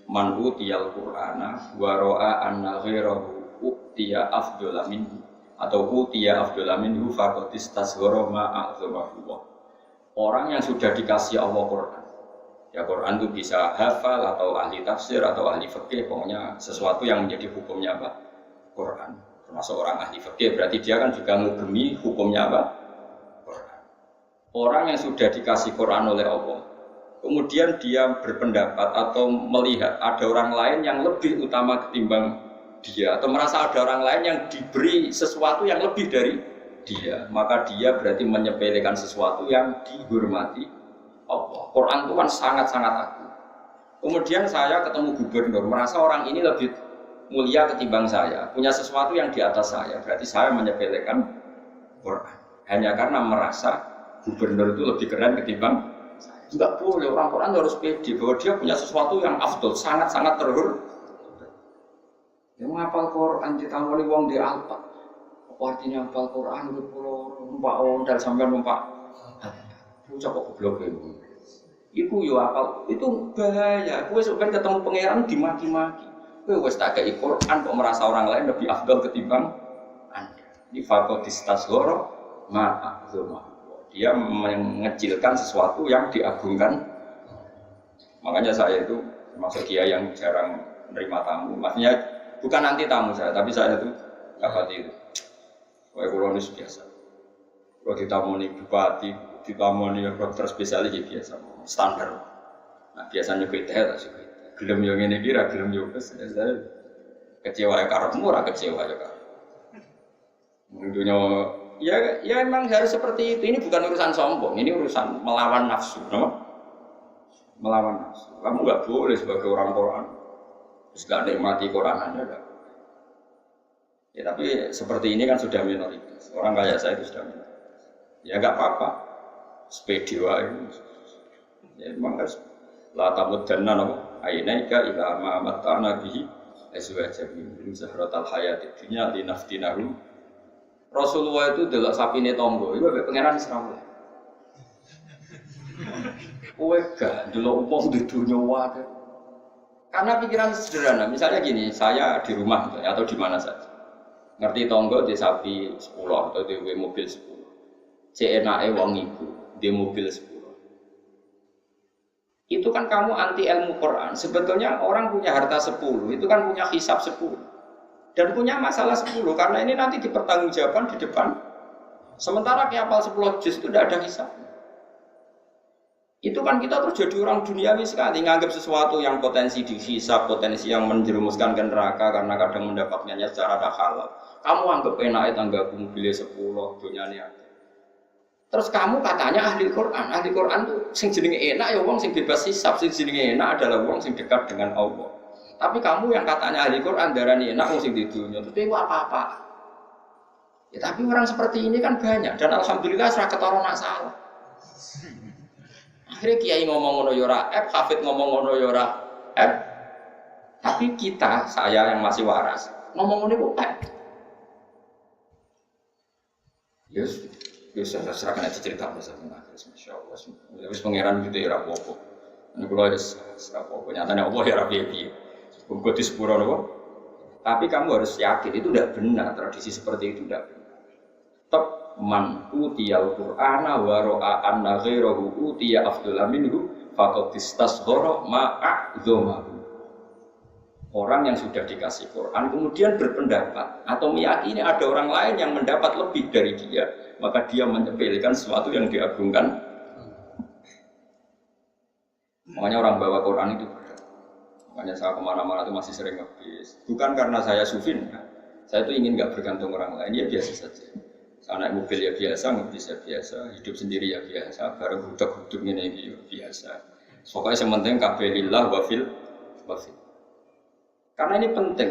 Man utiyal Qur'ana wa ra'a anna ghairahu utiya afdhala minhu atau utiya afdhala minhu faqad istasghara ma a'zamahu. Orang yang sudah dikasih Allah Quran. Ya Quran itu bisa hafal atau ahli tafsir atau ahli fikih, pokoknya sesuatu yang menjadi hukumnya apa? Quran. Termasuk orang ahli fikih berarti dia kan juga ngugemi hukumnya apa? Quran. Orang yang sudah dikasih Quran oleh Allah, kemudian dia berpendapat atau melihat ada orang lain yang lebih utama ketimbang dia atau merasa ada orang lain yang diberi sesuatu yang lebih dari dia, maka dia berarti menyepelekan sesuatu yang dihormati Allah. Quran itu kan sangat-sangat agung. Kemudian saya ketemu gubernur, merasa orang ini lebih mulia ketimbang saya, punya sesuatu yang di atas saya, berarti saya menyepelekan Quran. Hanya karena merasa gubernur itu lebih keren ketimbang saya. Enggak boleh, orang Quran harus pede bahwa dia punya sesuatu yang afdol, sangat-sangat terhormat. Dia menghafal Quran, ditangani wong di alpa. Apa artinya hafal Quran? Numpak ondal sampai numpak. Bocah kok goblok ya. Iku yo apal, itu bahaya. Kowe sok ketemu pangeran dimaki-maki. Kowe wis tak kei Quran kok merasa orang lain lebih afdal ketimbang Anda. Di faqad istasghara ma a'zama. Dia mengecilkan sesuatu yang diagungkan. Makanya saya itu termasuk kiai yang jarang menerima tamu. Maksudnya bukan anti tamu saya, tapi saya itu dapat itu. Kowe kula wis biasa. Kalau ditamoni bupati, ditamoni dokter spesialis ya biasa, standar. Nah biasanya kita tak suka. Gelem yang ini kira, gelem yang kes. Kecewa ya karepmu, ora kecewa ya karep. Tentunya ya memang harus seperti itu. Ini bukan urusan sombong, ini urusan melawan nafsu, no? Melawan nafsu. Kamu nggak boleh sebagai orang Quran, terus nggak nikmati Quranannya, enggak. Ya tapi seperti ini kan sudah minoritas. Orang kayak saya itu sudah minoritas. Ya enggak apa-apa. Sepedi wae. Ya memang harus la tamuddanna napa ainaika ila ma mata'na bihi azwajan min zahratal hayatid dunya linaftinahum. Rasulullah itu delok sapine tangga, iku mek pangeran Israel. Kowe gak delok wong di dunya wae. Karena pikiran sederhana, misalnya gini, saya di rumah atau di mana saja. Ngerti tangga di sapi 10 atau di mobil 10. Enake wong iku di mobil 10. Itu kan kamu anti ilmu Quran. Sebetulnya orang punya harta 10, itu kan punya hisab 10. Dan punya masalah 10 karena ini nanti dipertanggungjawabkan di depan. Sementara hafal 10 juz itu tidak ada hisab. Itu kan kita terjadi orang duniawi sekali, nganggap sesuatu yang potensi dihisab, potensi yang menjerumuskan ke neraka karena kadang mendapatkannya secara tak halal. Kamu anggap enake tanggaku mobilnya 10, dunyane. Terus kamu katanya ahli Quran tuh sing jenenge enak ya wong sing bebas hisab, sing jenenge enak adalah wong sing dekat dengan Allah. Tapi kamu yang katanya ahli Quran darani enak wong sing di dunia, itu apa-apa. Ya tapi orang seperti ini kan banyak dan alhamdulillah ora ketara nak salah. Akhirnya kiai ngomong ngono ya ora, hafid ngomong ngono ya ora. Tapi kita, saya yang masih waras, ngomong ngono kok saya serahkan aja cerita bahasa mengakhir, masya Allah. Habis pangeran gitu ya rapopo. Ini kalau ada rapopo, nyatanya Allah ya rapi. Bukan di sepuro loh. Tapi kamu harus yakin itu tidak benar, tradisi seperti itu tidak benar. tetap man utiyal qur'ana wa ra'a anna ghairahu utiya afdhalu minhu faqad istasghara ma'a'dhamahu. Orang yang sudah dikasih Quran kemudian berpendapat atau meyakini ada orang lain yang mendapat lebih dari dia, maka dia menyepelekan sesuatu yang diagungkan. Makanya orang bawa Quran itu berat. Makanya saya kemana-mana itu masih sering ngebis. Bukan karena saya sufin, saya itu ingin nggak bergantung orang lain, ya biasa saja. Saya naik mobil ya biasa, ngebis ya biasa, hidup sendiri ya biasa, bareng hudak-huduk ini ya biasa. Pokoknya yang penting kabelillah wafil. Karena ini penting.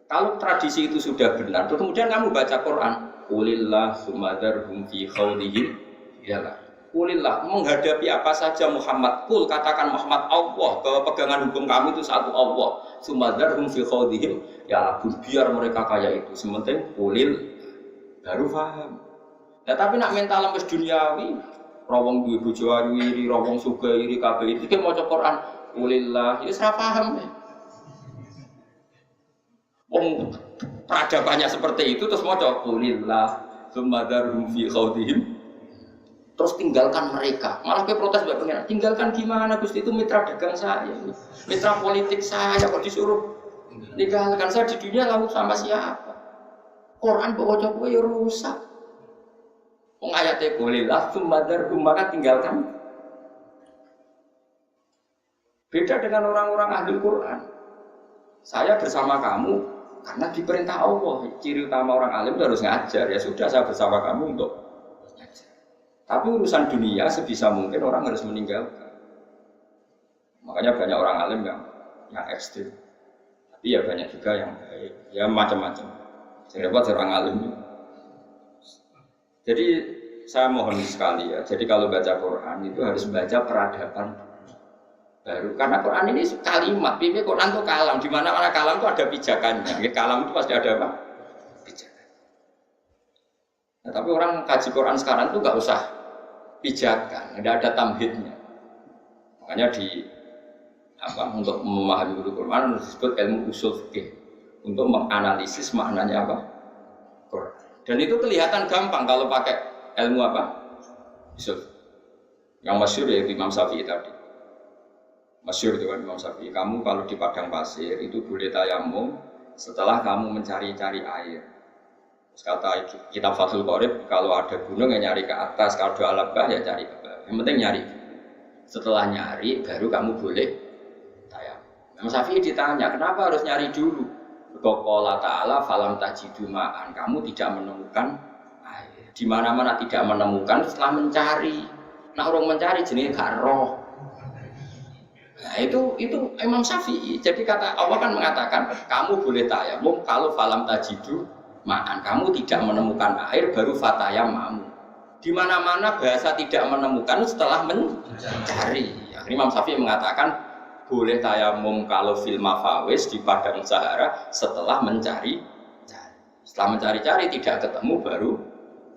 Kalau tradisi itu sudah benar, terus kemudian kamu baca Quran, Qulillah sumadarhum fi khawdihim yalah. Qulillah, menghadapi apa saja Muhammad, kul katakan Muhammad Allah, bahwa pegangan hukum kamu itu satu Allah. Sumadarhum fi khawdihim yalah, biar mereka kaya itu. Sementing qulil baru paham. Nah, tapi nak mental wis duniawi, rawong duwe bojo ayu iri, rawong sugih iri kabeh iki maca Quran, Qulillah, ya ora paham. Wong peradabannya seperti itu terus maca Qulillah, sumadarhum fi khawdihim. Terus tinggalkan mereka. Malah ke protes mbak pengen. Tinggalkan gimana Gusti, itu mitra dagang saya, mitra politik saya kok disuruh tinggalkan. Saya di dunia lalu sama siapa? Quran bawa coba ya rusak. Ayatnya Qulillah sumadarhum, maka tinggalkan. Beda dengan orang-orang ahli Quran. Saya bersama kamu karena diperintah Allah. Ciri utama orang alim itu harus ngajar. Ya sudah, saya bersama kamu untuk ngajar. Tapi urusan dunia sebisa mungkin orang harus meninggalkan. Makanya banyak orang alim yang ekstrim. Tapi ya banyak juga yang baik. Ya macam-macam. Saya dapat orang alim. Jadi saya mohon sekali ya. Jadi kalau baca Quran itu harus baca peradaban baru. Karena Quran ini kalimat. Bibi Quran itu kalam. Di mana-mana kalam itu ada pijakannya. Ya, kalam itu pasti ada apa? Pijakan. Nah, tapi orang kaji Quran sekarang itu nggak usah pijakan. Tidak ada tamhidnya. Makanya untuk memahami Quran disebut ilmu usul fikih. Untuk menganalisis maknanya apa? Quran. Dan itu kelihatan gampang kalau pakai ilmu apa? Usul. Yang masyhur yaitu Imam Syafi'i tadi. Masyhur itu kan Imam Syafi'i. Kamu kalau di padang pasir itu boleh tayamum setelah kamu mencari-cari air. Terus kata kitab Fathul Qorib, kalau ada gunung ya nyari ke atas, kalau ada alabah ya cari ke bawah. Yang penting nyari. Setelah nyari baru kamu boleh tayamum. Imam Syafi'i ditanya, kenapa harus nyari dulu? Qala ta'ala falam tajidu ma'an, kamu tidak menemukan air. Di mana-mana tidak menemukan setelah mencari. Nah, orang mencari jenenge gak roh. Nah, itu Imam Syafi'i. Jadi kata Allah kan mengatakan kamu boleh tayamum kalau falam tajidu ma'an, kamu tidak menemukan air baru fatayamamu. Di mana-mana bahasa tidak menemukan setelah mencari. Akhirnya Imam Syafi'i mengatakan boleh tayamum kalau fil mafawis di padang Sahara setelah mencari. Setelah mencari-cari tidak ketemu baru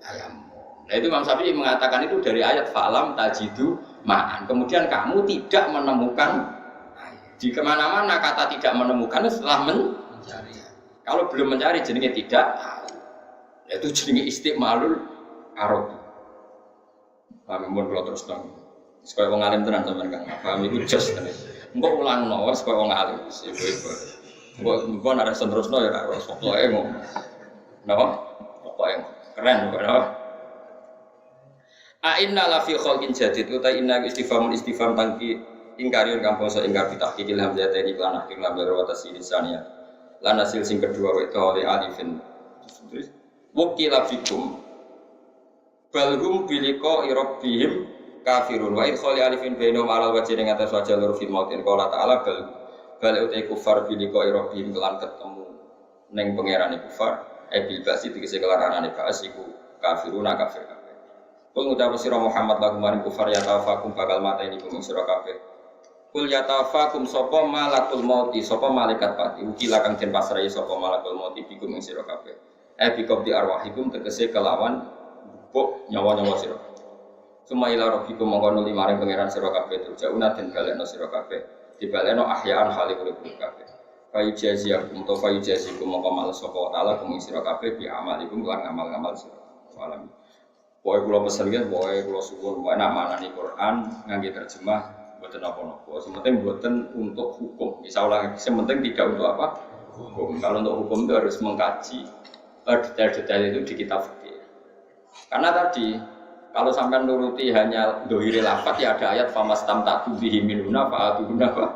tayamum. Nah, itu Imam Syafi'i mengatakan itu dari ayat falam tajidu ma'an. Kemudian kamu tidak menemukan air. Di kemana-mana kata tidak menemukan setelah mencari. Kalau belum mencari jenenge tidak tahu. Itu jenenge istiqmalul arad. Paham mun kula terus nang. Supaya wong alim tenan sampean Kang. Paham iku jos tenan. Engko ulangno wis koyo wong alim wis ibu-ibu. Engko nek terusno ya ora pokoke ngono. Napa? Pokoke keren kok. A inna la fi khalqin jadid uta inna istifham tangki ingkariun kampung so ingkar bitahqiqil hamzatani lan akhir lambar wa tasyilisania. Lan hasil sing kedua wa oleh alifin. Wukila fikum balhum biliko rabbihim kafirun wa idkhali alifin bainahum alal wajhi ing atas wajah lur fi mautin qala ta'ala bal utai kufar biliko rabbihim kelan ketemu ning pangerane kufar bil basi tegese kelanane bas iku kafiruna kafir. Kul ngucap sira Muhammad lagu maring kufar ya tafakum bakal mateni kum sira kabeh. Kul ya tafakum sapa malakul mauti sapa malaikat pati ukila kang den pasrahi sapa malakul mauti bikum ing sira kabeh. Bikum di arwahikum tegese kelawan buk nyawa-nyawa sira. Sumaila rabbikum mongko nuli maring pangeran sira kabeh turjauna den balekno sira kabeh. Dibalekno ahyaan khali urip kabeh. Kayu jaziakum atau kayu jazikum mongko males sapa taala kum sira kabeh bi amalikum lan ngamal-ngamal sira. Salam. Pokoke kula pesen nggih, pokoke kula suwun enak manani Quran ngangge terjemah mboten napa-napa. Sementing mboten untuk hukum. Misalnya sementing tidak untuk apa? Hukum. Kalau untuk hukum itu harus mengkaji detail-detail itu di kitab fikih. Karena tadi kalau sampai nuruti hanya dohiri lafat ya ada ayat famastam tak bihi minuna fa'atuna apa?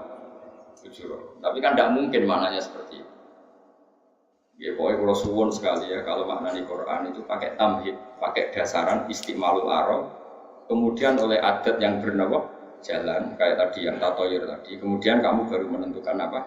Jujur. Tapi kan tidak mungkin maknanya seperti itu. Ya pokoknya kalau suwun sekali ya kalau maknanya Quran itu pakai tamhid, pakai dasaran istimalul arab, kemudian oleh adat yang bernama jalan kayak tadi yang tatoyir tadi, kemudian kamu baru menentukan apa?